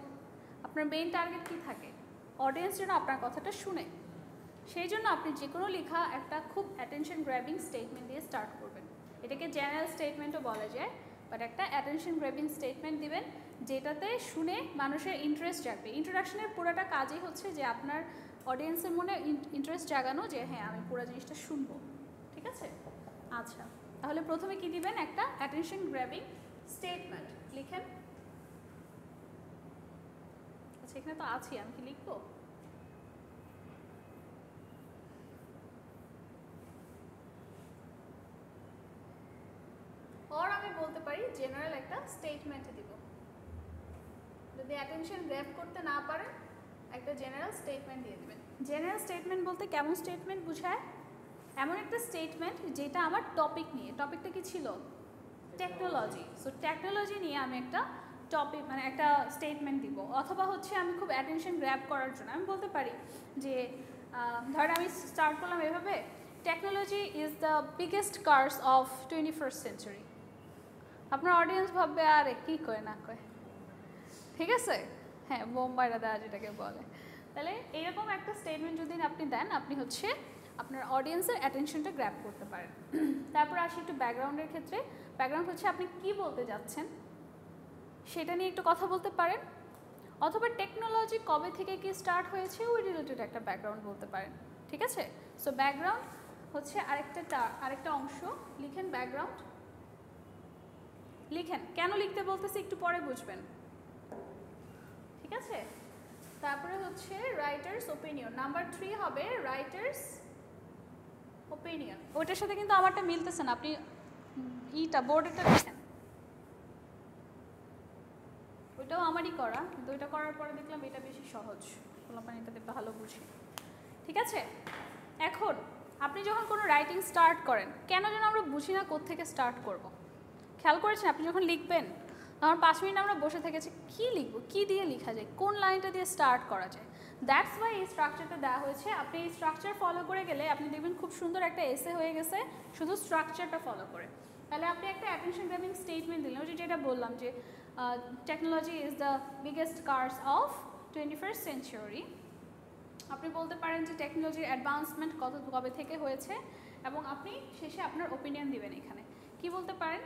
Speaker 1: আপনার মেইন টার্গেট কী থাকে? অডিয়েন্স যেন আপনার কথাটা শুনে। সেই জন্য আপনি যে কোনো লেখা একটা খুব অ্যাটেনশন গ্র্যাবিং স্টেটমেন্ট দিয়ে স্টার্ট করবেন। এটাকে জেনারেল স্টেটমেন্টও বলা যায়, বাট একটা অ্যাটেনশন গ্র্যাবিং স্টেটমেন্ট দিবেন যেটাতে শুনে মানুষের ইন্টারেস্ট জাগবে। ইন্ট্রোডাকশনের পুরোটা কাজই হচ্ছে যে আপনার অডিয়েন্সের মনে ইন্টারেস্ট জাগানো, যে হ্যাঁ আমি পুরো জিনিসটা শুনবো। ঠিক আছে? আচ্ছা, তাহলে প্রথমে কি দিবেন? একটা অ্যাটেনশন গ্র্যাবিং স্টেটমেন্ট লিখেন। আচ্ছা, এখানে তো আছি, আমি কি লিখবো? আর আমি বলতে পারি জেনারেল একটা স্টেটমেন্ট দিব। যদি অ্যাটেনশন গ্র্যাব করতে না পারেন, একটা জেনারেল স্টেটমেন্ট দিয়ে দিবেন। জেনারেল স্টেটমেন্ট বলতে কেমন স্টেটমেন্ট বোঝায়? এমন একটা স্টেটমেন্ট যেটা আমার টপিক নিয়ে। টপিকটা কি ছিল? টেকনোলজি। সো টেকনোলজি নিয়ে আমি একটা টপিক, মানে একটা স্টেটমেন্ট দিব। অথবা হচ্ছে আমি খুব অ্যাটেনশন গ্র্যাব করার জন্য আমি বলতে পারি যে ধরেন আমি স্টার্ট করলাম এভাবে, technology is the biggest curse of 21st century. আপনার অডিয়েন্স ভাববে আরে কী কয় না কয়, ঠিক আছে? হ্যাঁ, বোম্বাইরা দেওয়া যেটাকে বলে। তাহলে এইরকম একটা স্টেটমেন্ট যদি আপনি দেন, আপনি হচ্ছে আপনার অডিয়েন্সের অ্যাটেনশনটা গ্র্যাব করতে পারেন। তারপর আসি একটু ব্যাকগ্রাউন্ডের ক্ষেত্রে। ব্যাকগ্রাউন্ড হচ্ছে আপনি কি বলতে যাচ্ছেন সেটা নিয়ে একটু কথা বলতে পারেন, অথবা টেকনোলজি কবে থেকে কি স্টার্ট হয়েছে ওই রিলেটেড একটা ব্যাকগ্রাউন্ড বলতে পারেন। ঠিক আছে? সো ব্যাকগ্রাউন্ড হচ্ছে আরেকটা অংশ। লিখেন ব্যাকগ্রাউন্ড, লিখেন। কেন লিখতে বলতেছি একটু পরে বুঝবেন। ঠিক আছে? তারপরে হচ্ছে রাইটার্স ওপিনিয়ন। নাম্বার 3 হবে রাইটার্স ওপিনিয়ন। ওইটার সাথে কিন্তু আমারটা মিলতেছে না, আপনি বোর্ডেরটা লিখেন। ওইটাও আমারই করা, কিন্তু ওইটা করার পরে দেখলাম এটা বেশি সহজ, বললাম এটাতে ভালো বুঝি। ঠিক আছে? এখন আপনি যখন কোনো রাইটিং স্টার্ট করেন, কেন যেন আমরা বুঝি না কোত্থেকে স্টার্ট করব। খেয়াল করেছেন আপনি যখন লিখবেন তখন 5 মিনিট আমরা বসে থেকেছি কী লিখবো, কী দিয়ে লেখা যায়, কোন লাইনটা দিয়ে স্টার্ট করা যায়। দ্যাটস ওয়াই এই স্ট্রাকচারটা দেওয়া হয়েছে। আপনি এই স্ট্রাকচার ফলো করে গেলে আপনি দেখবেন খুব সুন্দর একটা এসে হয়ে গেছে শুধু স্ট্রাকচারটা ফলো করে। তাহলে আপনি একটা অ্যাটেনশন গ্র্যাবিং স্টেটমেন্ট দিলেন, ওই যেটা বললাম যে technology is the biggest curse of 21st century. আপনি বলতে পারেন যে টেকনোলজির অ্যাডভান্সমেন্ট কবে থেকে হয়েছে, এবং আপনি শেষে আপনার ওপিনিয়ন দিবেন। এখানে কি বলতে পারেন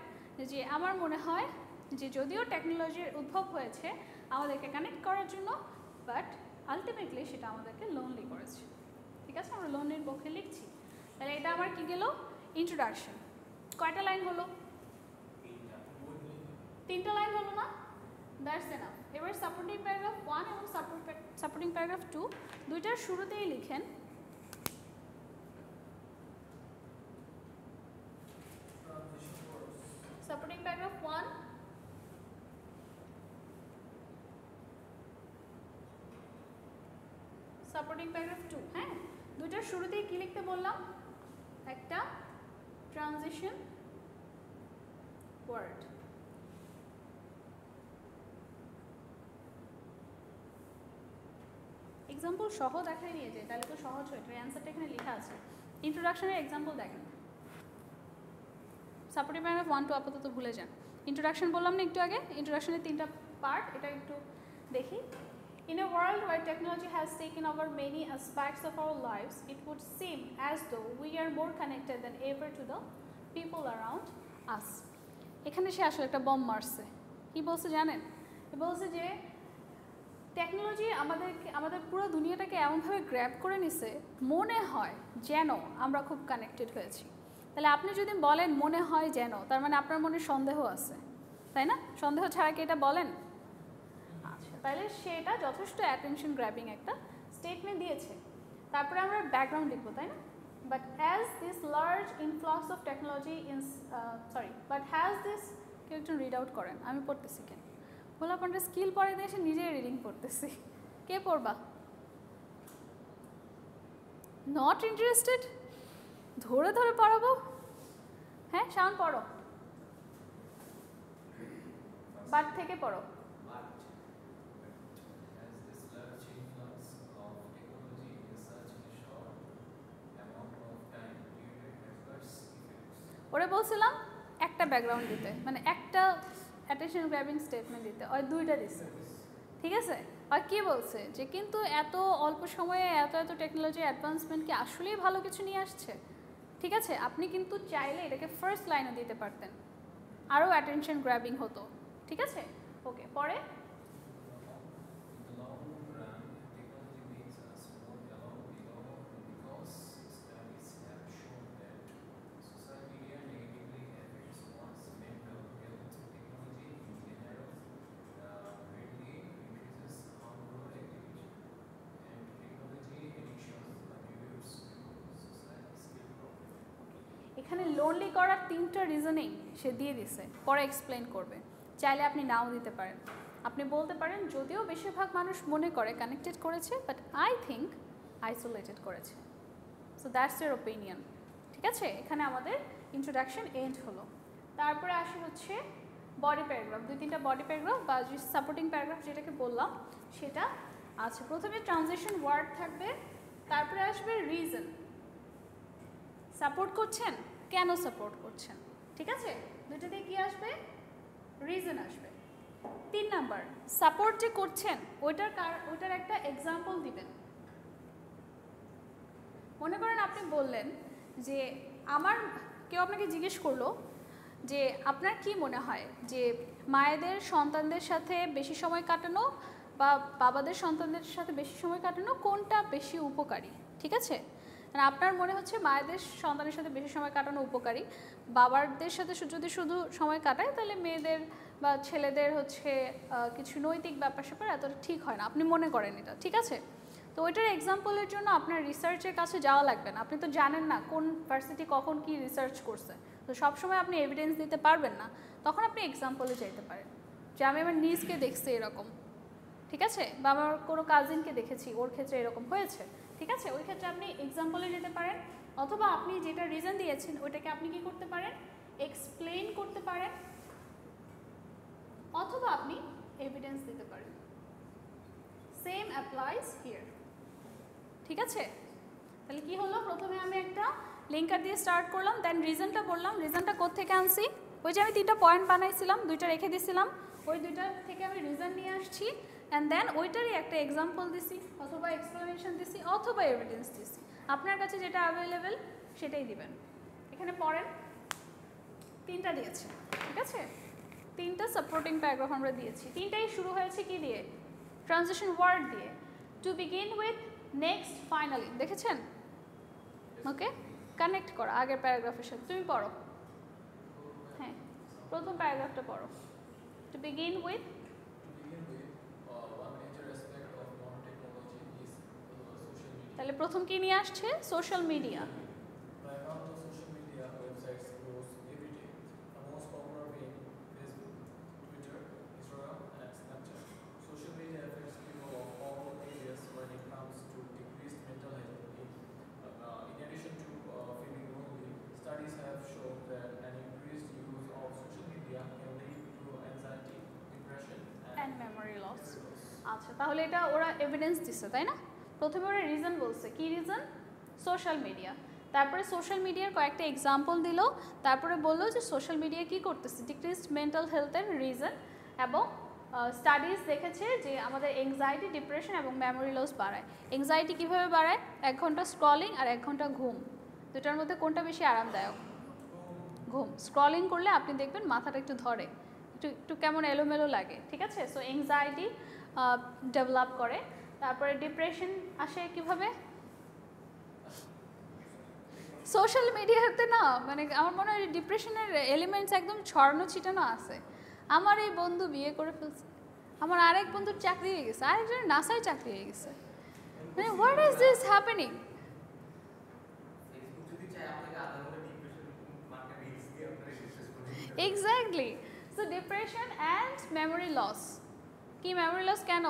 Speaker 1: যে আমার মনে হয় যে যদিও টেকনোলজির উদ্ভব হয়েছে আমাদেরকে কানেক্ট করার জন্য, বাট আলটিমেটলি সেটা আমাদেরকে লোনলি করেছে। ঠিক আছে? আমরা লোনলির পক্ষে লিখছি। তাহলে এটা আমার কি গেল? ইন্ট্রোডাকশন। কয়টা লাইন হলো? 3টা লাইন হলো না? That's enough. এবার সাপোর্টিং প্যারাগ্রাফ 1 এবং সাপোর্টিং প্যারাগ্রাফ 2 দুইটার শুরুতেই লিখেন সাপোর্টিং প্যারাগ্রাফ 1, সাপোর্টিং প্যারাগ্রাফ 2। হ্যাঁ, দুইটার শুরুতেই কি লিখতে বললাম? একটা ট্রানজিশন ওয়ার্ড। এক্সাম্পল সহ দেখাই নিয়ে যায়, তাহলে তো সহজ হয়। এটার অ্যান্সারটা এখানে লেখা আছে। ইন্ট্রোডাকশনের এক্সাম্পল দেখেন। সাপোর্টিং প্যারাগ্রাফ 1 2 আপাতত ভুলে যান। ইন্ট্রোডাকশন বললাম না একটু আগে, ইন্ট্রোডাকশনের 3টা পার্ট, এটা একটু দেখি। In a world where technology has taken over many aspects of our lives, it would seem as though we are more connected than ever to the people around us. এখানে সে আসলে একটা বম মারছে। কি বলছে জানেন? বলছে যে টেকনোলজি আমাদের পুরো দুনিয়াটাকে এমনভাবে গ্র্যাব করে নিছে, মনে হয় যেন আমরা খুব কানেক্টেড হয়েছি। তাহলে আপনি যদি বলেন মনে হয় যেন, তার মানে আপনার মনে সন্দেহ আছে, তাই না? সন্দেহ ছাড়া কি এটা বলেন? আচ্ছা, তাহলে সেটা যথেষ্ট অ্যাটেনশন গ্র্যাবিং একটা স্টেটমেন্ট দিয়েছে। তারপরে আমরা ব্যাকগ্রাউন্ড লিখবো, তাই না? But has this large influx of technology কেউ একজন রিড আউট করেন, আমি পড়তেছি কেন? বলে আপনার স্কিল পড়ে দিয়ে এসে নিজেই রিডিং পড়তেছি। কে পড়বা? নট ইন্টারেস্টেড, ধরে ধরে পড়াবো। হ্যাঁ শাওন পড়ো, বাট থেকে পড়ো। ওরা বলছিলাম একটা ব্যাকগ্রাউন্ড দিতে, মানে একটা অ্যাটেনশন গ্র্যাবিং স্টেটমেন্ট দিতে, ওই দুইটা দিচ্ছে। ঠিক আছে, আর কি বলছে যে কিন্তু এত অল্প সময়ে এত এত টেকনোলজি অ্যাডভান্সমেন্ট কি আসলেই ভালো কিছু নিয়ে আসছে। ঠিক আছে, আপনি কিন্তু চাইলে এটাকে ফার্স্ট লাইনে দিতে পারতেন, আরও অ্যাটেনশন গ্র্যাবিং হতো। ঠিক আছে, ওকে পরে এখানে লোনলি করার 3টা রিজনেই সে দিয়ে দিছে, পরে এক্সপ্লেন করবে। চাইলে আপনি নাও দিতে পারেন, আপনি বলতে পারেন যদিও বেশিরভাগ মানুষ মনে করে কানেক্টেড করেছে, বাট আই থিঙ্ক আইসোলেটেড করেছে। So that's your opinion. ঠিক আছে, এখানে আমাদের ইন্ট্রোডাকশন এন্ড হলো। তারপরে আসি হচ্ছে বডি প্যারাগ্রাফ, 2-3টা বডি প্যারাগ্রাফ বা সাপোর্টিং প্যারাগ্রাফ যেটাকে বললাম সেটা আছে। প্রথমে ট্রানজিশন ওয়ার্ড থাকবে, তারপরে আসবে রিজন, সাপোর্ট করছেন কেন সাপোর্ট করছেন। ঠিক আছে, দুটো দিয়ে কী আসবে, রিজন আসবে। 3 নাম্বার, সাপোর্ট যে করছেন ওইটার একটা এক্সাম্পল দিবেন। মনে করেন আপনি বললেন যে কেউ আপনাকে জিজ্ঞেস করলো যে আপনার কি মনে হয় যে মায়েদের সন্তানদের সাথে বেশি সময় কাটানো বা বাবাদের সন্তানদের সাথে বেশি সময় কাটানো কোনটা বেশি উপকারী। ঠিক আছে, আপনার মনে হচ্ছে মায়েদের সন্তানের সাথে বেশি সময় কাটানো উপকারী, বাবাদের সাথে যদি শুধু সময় কাটায় তাহলে মেয়েদের বা ছেলেদের হচ্ছে কিছু নৈতিক ব্যাপার স্যাপার এতটা ঠিক হয় না, আপনি মনে করেন এটা। ঠিক আছে, তো ওইটার এক্সাম্পলের জন্য আপনার রিসার্চের কাছে যাওয়া লাগবে না, আপনি তো জানেন না কোন ভার্সিটি কখন কি রিসার্চ করছে, তো সবসময় আপনি এভিডেন্স দিতে পারবেন না, তখন আপনি এক্সাম্পলে যেতে পারেন যে আমি আমার নিজকে দেখছি এরকম। ঠিক আছে, বা আমার কোনো কাজিনকে দেখেছি ওর ক্ষেত্রে এরকম হয়েছে। ঠিক আছে, ওই ক্ষেত্রে আপনি এক্সাম্পলে যেতে পারেন, অথবা আপনি যেটা রিজন দিয়েছেন ওইটাকে আপনি কি করতে পারেন, এক্সপ্লেইন করতে পারেন, অথবা আপনি এভিডেন্স দিতে পারেন। Same applies here. ঠিক আছে, তাহলে কি হলো, প্রথমে আমি একটা লিঙ্কার দিয়ে স্টার্ট করলাম, দেন রিজনটা বললাম। রিজনটা কোত্থেকে আনছি, ওই যে আমি 3টা পয়েন্ট বানাইছিলাম, 2টা রেখে দিয়েছিলাম, ওই 2টা থেকে আমি রিজন নিয়ে আসছি, অ্যান্ড দেন ওইটারই একটা এক্সাম্পল দিছি, অথবা এক্সপ্লেনেশন দিছি, অথবা এভিডেন্স দিছি। আপনার কাছে যেটা অ্যাভেলেবেল সেটাই দিবেন। এখানে পড়েন, 3টা দিয়েছে। ঠিক আছে, 3টা সাপোর্টিং প্যারাগ্রাফ আমরা দিয়েছি, 3টাই শুরু হয়েছে কি দিয়ে, ট্রানজিশন ওয়ার্ড দিয়ে। To begin with, next, finally, দেখেছেন। ওকে, কানেক্ট করো আগের প্যারাগ্রাফের সাথে। তুমি পড়ো, হ্যাঁ প্রথম প্যারাগ্রাফটা পড়ো। টু বিগিন উইথ, তাহলে প্রথম কি নিয়ে আসছে, সোশ্যাল মিডিয়া। আচ্ছা, তাহলে এটা ওরা এভিডেন্স দিচ্ছে তাই না। প্রথমে ওরা রিজন বলছে, কি রিজন, সোশ্যাল মিডিয়া। তারপরে সোশ্যাল মিডিয়ার কয়েকটা এক্সাম্পল দিল, তারপরে বললো যে সোশ্যাল মিডিয়া কি করতেছে, ডিক্রিজড মেন্টাল হেলথের রিজন, এবং স্টাডিজ দেখেছে যে আমাদের এংজাইটি, ডিপ্রেশন এবং মেমোরি লস বাড়ায়। এংজাইটি কীভাবে বাড়ায়, 1 ঘন্টা স্ক্রলিং আর 1 ঘন্টা ঘুম, দুটার মধ্যে কোনটা বেশি আরামদায়ক, ঘুম। স্ক্রলিং করলে আপনি দেখবেন মাথাটা একটু ধরে, একটু কেমন এলোমেলো লাগে। ঠিক আছে, সো এংজাইটি ডেভেলপ করে। তারপরে ডিপ্রেশন আসে কিভাবে, সোশ্যাল মিডিয়াতে না, মানে আমার মনে হয় ডিপ্রেশনের এলিমেন্টস একদম ছড়ানো ছিটানো আছে। আমার এই বন্ধু বিয়ে করে ফেলছে, আমার আরেক বন্ধুর চাকরি হয়ে গেছে, আরেকজনের নাসায় চাকরি হয়ে গেছে, মানে what is this happening. Exactly, so depression and memory loss. কি মেমোরি লস কেন,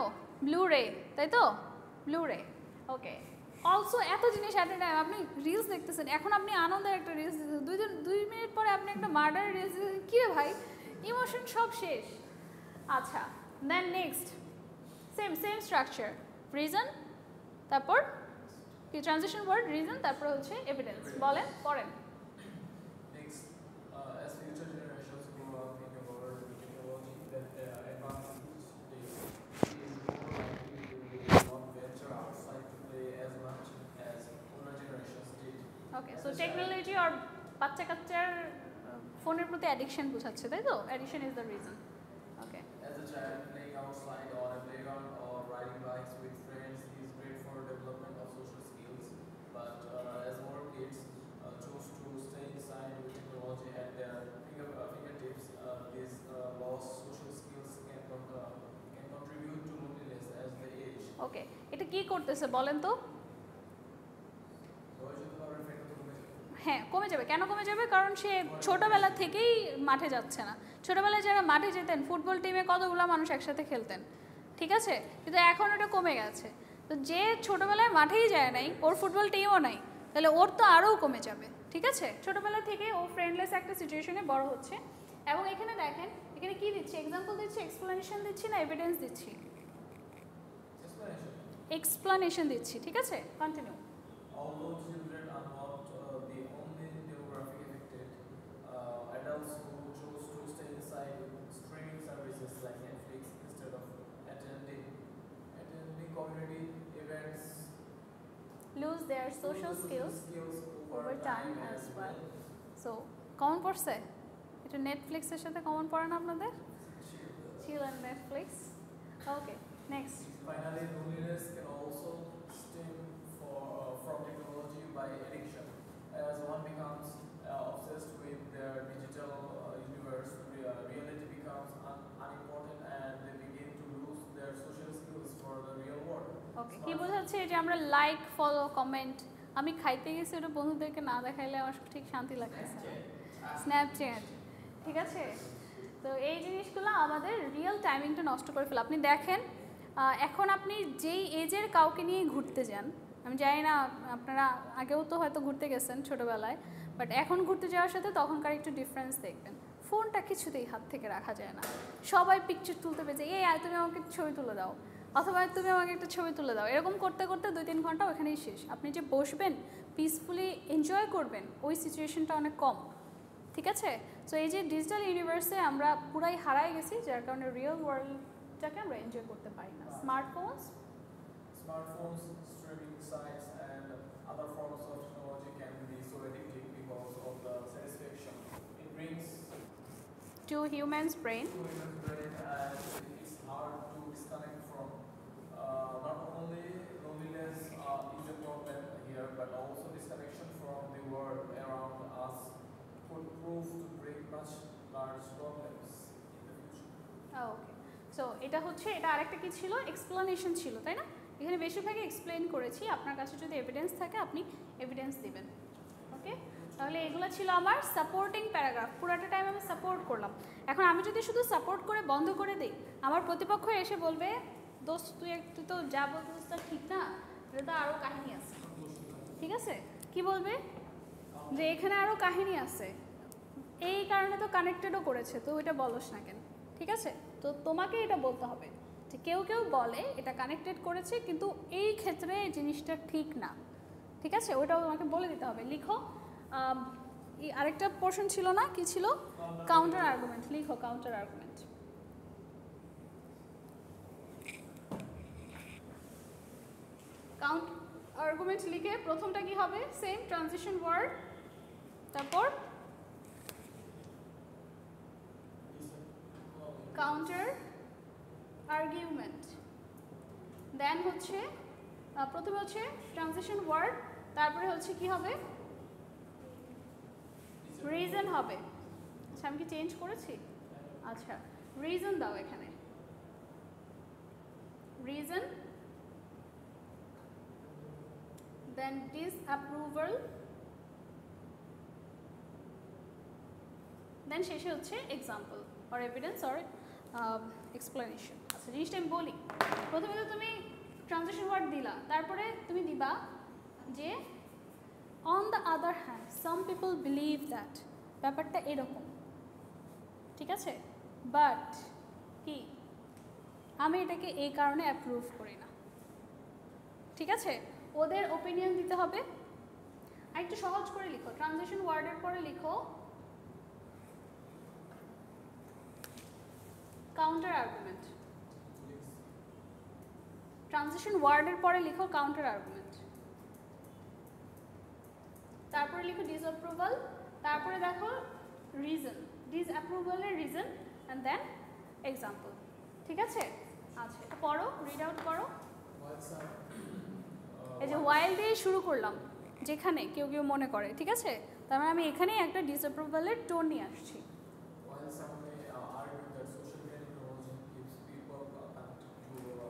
Speaker 1: ব্লু রে, তাই তো, ব্লু রে। ওকে, অলসো এত জিনিস অ্যাট এ টাইম আপনি রিলস দেখতেছেন, এখন আপনি আনন্দের একটা রিলস দিতেছেন, 2 মিনিট পরে আপনি একটা মার্ডারের রিলস দিতেছেন, কী রে ভাই, ইমোশন সব শেষ। আচ্ছা, then next same structure, reason, তারপর কি ট্রানজিশন ওয়ার্ড, রিজন, তারপর হচ্ছে এভিডেন্স। বলেন, পড়েন।
Speaker 3: Next, as future generations grow up in a world with technology that advances daily, it is more likely they will not venture outside to play as much as older generations did.
Speaker 1: Okay, so technology আর বাচ্চা কাচ্চার ফোনের প্রতি addiction বোঝাচ্ছে, তাই তো? Addiction is the reason. Okay,
Speaker 3: As a child, playing outside on a playground or riding bikes with friends is great for development of social skills. But as more kids choose to stay inside with technology at their fingertips, these lost social skills can contribute to loneliness as they age.
Speaker 1: ওকে, এটা কি করতেছে বলেন তো?
Speaker 3: ভবিষ্যতে friend কমে যাবে।
Speaker 1: হ্যাঁ, কমে যাবে। কেন কমে যাবে? কারণ সে ছোটোবেলা থেকেই মাঠে যাচ্ছে না। ছোটোবেলায় যারা মাঠে যেতেন, ফুটবল টিমে কতগুলো মানুষ একসাথে খেলতেন, ঠিক আছে? কিন্তু এখন ওটা কমে গেছে। তো যে ছোটোবেলায় মাঠেই যায় নাই, ওর ফুটবল টিমও নাই, তাহলে ওর তো আরও কমে যাবে, ঠিক আছে? ছোটোবেলা থেকে ও ফ্রেন্ডলেস একটা সিচুয়েশনে বড় হচ্ছে। এবং এখানে দেখেন, এখানে কি দিচ্ছি? এক্সাম্পল দিচ্ছি, এক্সপ্লেনেশন দিচ্ছি, না এভিডেন্স দিচ্ছি? এক্সপ্লেনেশন দিচ্ছি, ঠিক আছে? Continue.
Speaker 3: Although children are not the only demographic affected, adults who choose to stay inside with streaming services like Netflix instead of attending community events
Speaker 1: lose their social skills over time as well. So, common পড়ছে? এটা নেটফ্লিক্সের সাথে common পড়ে না আপনাদের? Chill and Netflix. Okay, next.
Speaker 3: Finally, loneliness can also stem from technology by addiction. As one becomes obsessed with their digital universe, reality becomes unimportant and they begin to lose their social skills for the real world.
Speaker 1: Okay, কি বোঝাচ্ছে? যে আমরা like, follow, comment, আমি খাইতে গেছি ওটা বন্ধুদেরকে না দেখাইলে আমার ঠিক শান্তি লাগতেছে না। স্ন্যাপচ্যাট, ঠিক আছে? তো এই জিনিসগুলো আমাদের রিয়েল টাইমিংটা নষ্ট করে ফেলে। আপনি দেখেন, এখন আপনি যেই এজের কাউকে নিয়ে ঘুরতে যান, আমি জানি না আপনারা আগেও তো হয়তো ঘুরতে গেছেন ছোটোবেলায়, বাট এখন ঘুরতে যাওয়ার সাথে তখনকার একটু ডিফারেন্স দেখবেন। ফোনটা কিছুতেই হাত থেকে রাখা যায় না, সবাই পিকচার তুলতে পেরেছে, আয় তুমি আমাকে ছবি তুলে দাও, অথবা তুমি আমাকে একটা ছবি তুলে দাও। এরকম করতে করতে 2-3 ঘন্টা ওখানেই শেষ। আপনি যে বসবেন, পিসফুলি এনজয় করবেন, ওই সিচুয়েশনটা অনেক কম, ঠিক আছে? সো এই যে ডিজিটাল ইউনিভার্সে আমরা পুরাই হারাই গেছি, যার কারণে রিয়েল ওয়ার্ল্ডটাকে আমরা এনজয় করতে পারি না। Smartphones,
Speaker 3: streaming sites, and other forms of technology can be so addictive because of the satisfaction it brings
Speaker 1: to humans brain.
Speaker 3: to human brain, and it's hard to disconnect from. Not only loneliness is a problem here, but also disconnection from the world around us could prove to bring much large problems in the future.
Speaker 1: Okay, so এটা হচ্ছে, এটা আরেকটা কি ছিল? Explanation ছিল, তাই না? এখানে বেশিরভাগই এক্সপ্লেন করেছি। আপনার কাছে যদি এভিডেন্স থাকে আপনি এভিডেন্স দিবেন। ওকে, তাহলে এগুলো ছিল আমার সাপোর্টিং প্যারাগ্রাফ। পুরোটা টাইম আমি সাপোর্ট করলাম। এখন আমি যদি শুধু সাপোর্ট করে বন্ধ করে দিই, আমার প্রতিপক্ষ এসে বলবে, দোস্ত তুই তো যা বলছিস তা ঠিক না, এটা তো আরও কাহিনী আছে, ঠিক আছে? কি বলবে? যে এখানে আরও কাহিনী আছে, এই কারণে তো কানেক্টেডও করেছে, তো ওইটা বলস না কেন, ঠিক আছে? তো তোমাকে এটা বলতে হবে যে কেউ কেউ বলে এটা কানেক্টেড করেছে, কিন্তু এই ক্ষেত্রে এই জিনিসটা ঠিক না, ঠিক আছে? ওইটাও তোমাকে বলে দিতে হবে। লিখো, আরেকটা পোর্শন ছিল না, কি ছিল? Counter argument. লিখো কাউন্টার আর্গুমেন্ট। আর্গুমেন্ট লিখে প্রথমটা কি হবে? সেম ট্রানজিশন ওয়ার্ড, তারপর কাউন্টার আর্গুমেন্ট, দেন হচ্ছে প্রথমে হচ্ছে ট্রানজিশন ওয়ার্ড, তারপরে হচ্ছে কি হবে? রিজন হবে। আচ্ছা, আমি কি চেঞ্জ করেছি? আচ্ছা, রিজন দাও এখানে, রিজন, দেন ডিসঅ্যাপ্রুভাল, দেন শেষে হচ্ছে example or evidence or explanation. আচ্ছা, জিনিসটা আমি বলি, প্রথমে তো তুমি ট্রানজিশন ওয়ার্ড দিলা, তারপরে তুমি দিবা যে on the other hand some people believe that, ব্যাপারটা এরকম, ঠিক আছে, বাট কি আমি এটাকে এই কারণে অ্যাপ্রুভ করি না, ঠিক আছে। ওদের ওপিনিয়ন দিতে হবে। আর একটু সহজ করে লিখো, ট্রানজিশন ওয়ার্ডের পরে লিখো কাউন্টার আর্গুমেন্ট। ট্রানজিশন ওয়ার্ডের পরে লিখো কাউন্টার আর্গুমেন্ট, তারপরে লিখো ডিসঅ্যাপ্রুভাল, তারপরে দেখো রিজন, ডিসঅ্যাপ্রুভালের রিজন অ্যান্ড দেন এক্সাম্পল, ঠিক আছে। আচ্ছা, এটা পড়ো, রিড আউট করো। এই যে ওয়াইল দিয়ে শুরু করলাম, যেখানে কেউ কেউ মনে করে, ঠিক আছে, তার মানে আমি এখানেই একটা ডিসঅ্যাপ্রুভালের টোন নিয়ে আসছি।
Speaker 3: While some may argue that social media technology keeps people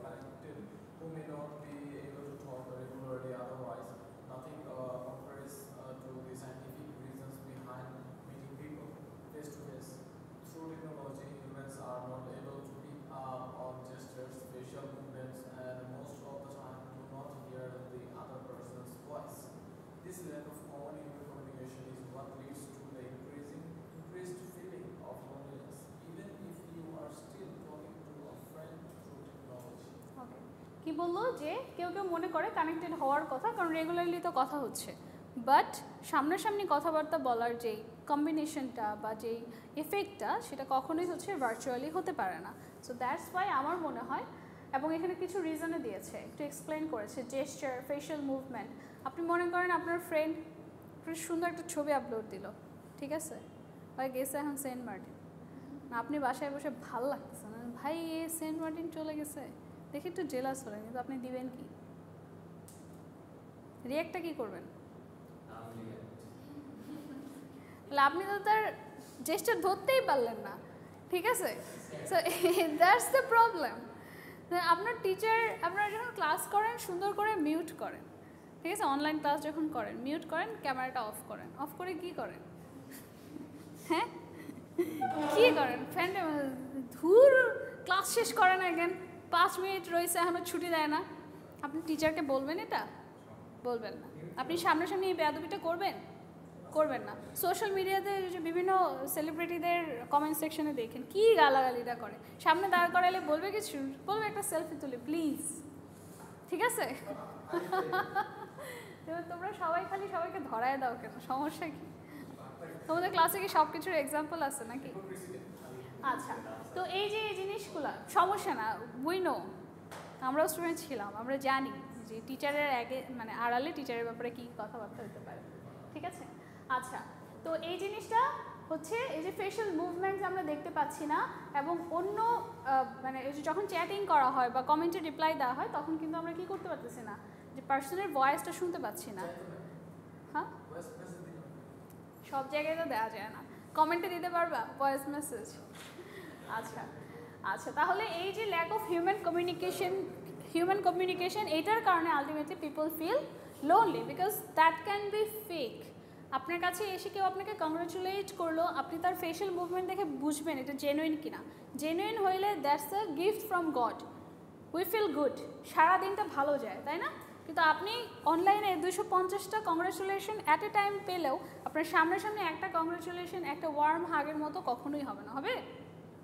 Speaker 3: connected who may not be able to talk regularly otherwise, nothing compares to the scientific reasons behind meeting people face to face. Through technology, humans are not able to pick up on gestures, facial movements, and most of the time do not hear the other person's voice. This lack of common human communication is what leads to the increased feeling of loneliness, even if you are still talking to a friend through technology.
Speaker 1: ওকে, কি বললো যে কেউ কেউ মনে করে connected হওয়ার কথা, কারণ রেগুলারলি তো কথা হচ্ছে, বাট সামনাসামনি কথাবার্তা বলার যেই কম্বিনেশনটা বা যেই এফেক্টটা সেটা কখনোই হচ্ছে ভার্চুয়ালি হতে পারে না। সো দ্যাটস ওয়াই আমার মনে হয়, এবং এখানে কিছু রিজনে দিয়েছে, একটু এক্সপ্লেন করেছে, জেস্টার, ফেশিয়াল মুভমেন্ট। আপনি মনে করেন আপনার ফ্রেন্ড সুন্দর একটা ছবি আপলোড দিল, ঠিক আছে, হয় গেছে এখন সেন্ট মার্টিন, না আপনি বাসায় বসে ভাল লাগতেছে না, ভাই এ সেন্ট মার্টিন চলে গেছে, দেখে একটু জেলাস হলেন, কিন্তু আপনি দিবেন কি, রিয়াক্টটা কি করবেন? তাহলে আপনি তো তার জেস্টার ধরতেই পারলেন না, ঠিক আছে। So that's the problem. আপনার টিচার, আপনারা যখন ক্লাস করেন সুন্দর করে মিউট করেন, ঠিক আছে, অনলাইন ক্লাস যখন করেন মিউট করেন, ক্যামেরাটা অফ করেন, অফ করে কি করেন, হ্যাঁ কি করেন, ফ্যান্ডে ধুর ক্লাস শেষ করেন, এখন 5 মিনিট রয়েছে এখনও ছুটি দেয় না, আপনি টিচারকে বলবেন? এটা বলবেন না। আপনি সামনাসামনি এই বেয়াদবিটা করবেন? করবেন না। সোশ্যাল মিডিয়াতে যে বিভিন্ন সেলিব্রিটিদের কমেন্ট সেকশনে দেখেন কি গালাগালিটা করে, সামনে দাঁড় করাইলে বলবে কিছু, বলবে একটা সেলফি তুলে প্লিজ, ঠিক আছে। এবার তোমরা সবাই খালি সবাইকে ধরায় দাও কেন, সমস্যা কি? তোমাদের ক্লাসে কি সব কিছুর এক্সাম্পল আছে নাকি? আচ্ছা, তো এই যে এই জিনিসগুলো সমস্যা না, উই নো, আমরাও স্টুডেন্ট ছিলাম, আমরা জানি যে টিচারের আগে মানে আড়ালে টিচারের ব্যাপারে কী কথাবার্তা হতে পারে, ঠিক আছে। আচ্ছা, তো এই জিনিসটা হচ্ছে এই যে ফেশিয়াল মুভমেন্টস আমরা দেখতে পাচ্ছি না, এবং অন্য মানে এই যে যখন চ্যাটিং করা হয় বা কমেন্টে রিপ্লাই দেওয়া হয় তখন কিন্তু আমরা কি করতে পারতেছি না, যে পার্সনের ভয়েসটা শুনতে পাচ্ছি না। হ্যাঁ, সব জায়গায় তো দেওয়া যায় না, কমেন্টে দিতে পারবা ভয়েস মেসেজ? আচ্ছা আচ্ছা, তাহলে এই যে ল্যাক অফ হিউম্যান কমিউনিকেশন এইটার কারণে ultimately people feel lonely, because that can be fake. আপনার কাছে এসে কেউ আপনাকে কংগ্রাচুলেট করলো, আপনি তার ফেশিয়াল মুভমেন্ট দেখে বুঝবেন এটা জেনুইন কিনা। জেনুইন হইলে that's a gift from God, we feel good, সারাদিনটা ভালো যায়, তাই না? কিন্তু আপনি অনলাইনে 250টা কংগ্রাচুলেশন অ্যাট এ টাইম পেলেও আপনার সামনাসামনি একটা কংগ্রাচুলেশন, একটা ওয়ার্ম হাগের মতো কখনোই হবে না,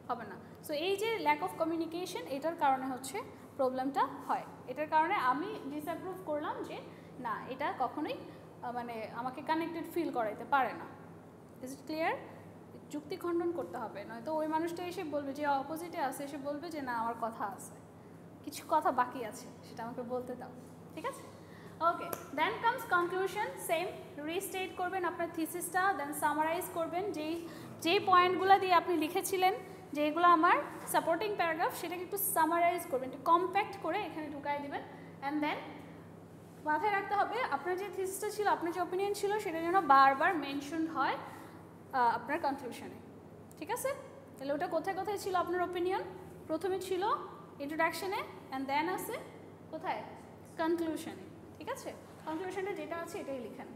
Speaker 1: হবে না। সো এই যে ল্যাক অফ কমিউনিকেশন, এটার কারণে হচ্ছে প্রবলেমটা হয়। এটার কারণে আমি ডিসঅ্যাপ্রুভ করলাম যে না, এটা কখনোই মানে আমাকে কানেক্টেড ফিল করাইতে পারে না। Is it clear? যুক্তি খণ্ডন করতে হবে, নয়তো ওই মানুষটা এসে বলবে, যে অপোজিটে আছে এসে বলবে যে না আমার কথা আছে, কিছু কথা বাকি আছে, সেটা আমাকে বলতে দাও, ঠিক আছে। Okay, then comes conclusion. Same restate করবেন আপনার থিসিসটা, দেন সামারাইজ করবেন যেই পয়েন্টগুলো দিয়ে আপনি লিখেছিলেন যে এগুলো আমার সাপোর্টিং প্যারাগ্রাফ, সেটাকে একটু সামারাইজ করবেন, একটু কম্প্যাক্ট করে এখানে ঢুকাই দেবেন। অ্যান্ড দেন মাথায় রাখতে হবে আপনার যে থিসিসটা ছিল, আপনার যে ওপিনিয়ন ছিল, সেটা যেন বারবার মেনশন হয় আপনার কনক্লুশনে, ঠিক আছে। তাহলে ওটা কোথায় কোথায় ছিল আপনার ওপিনিয়ন? প্রথমে ছিল ইন্ট্রোডাকশনে, অ্যান্ড দেন আছে কোথায়? কনক্লুশনে, ঠিক আছে। কনক্লুশনে যেটা আছে এটাই লিখেন,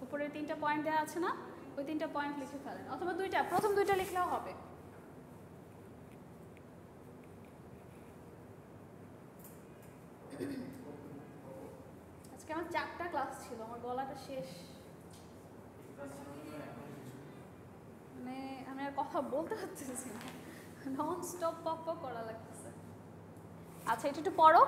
Speaker 1: উপরে 3টা পয়েন্ট দেওয়া আছে না, ওই 3টা পয়েন্ট লিখে ফেলেন, অথবা প্রথম 2টা লিখলেও হবে। আজকে আমার 4টা ক্লাস ছিল, আমার গলাটা শেষ, মানে আমি আর কথা বলতে পারতেছি না, নন স্টপ পপ পপ করা লাগতেছে। আচ্ছা এটা একটু পড়ো।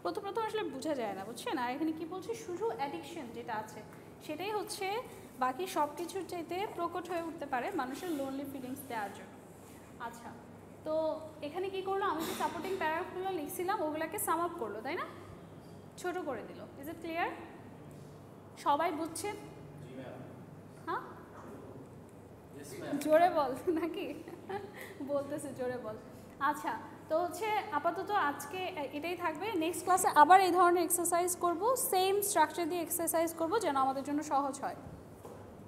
Speaker 1: প্রথম আসলে বোঝা যায় না, বুঝছেন? আর এখানে কি বলছে, শুধু অ্যাডিকশন যেটা আছে সেটাই হচ্ছে বাকি সব কিছুর চাইতে প্রকট হয়ে উঠতে পারে মানুষের লোনলি ফিলিংস দেওয়ার জন্য। আচ্ছা, তো এখানে কি করলো, আমি যে সাপোর্টিং প্যারাগ্রাফগুলো লিখছিলাম ওগুলোকে সাম আপ করলো, তাই না? ছোট করে দিল। Is it clear? সবাই বুঝছেন? হ্যাঁ, জোরে বল নাকি বলতেছে জোরে বল। আচ্ছা, তো হচ্ছে আপাতত আজকে এটাই থাকবে। নেক্সট ক্লাসে আবার এই ধরনের এক্সারসাইজ করব, সেম স্ট্রাকচার দিয়ে এক্সারসাইজ করব যেন আমাদের জন্য সহজ হয়।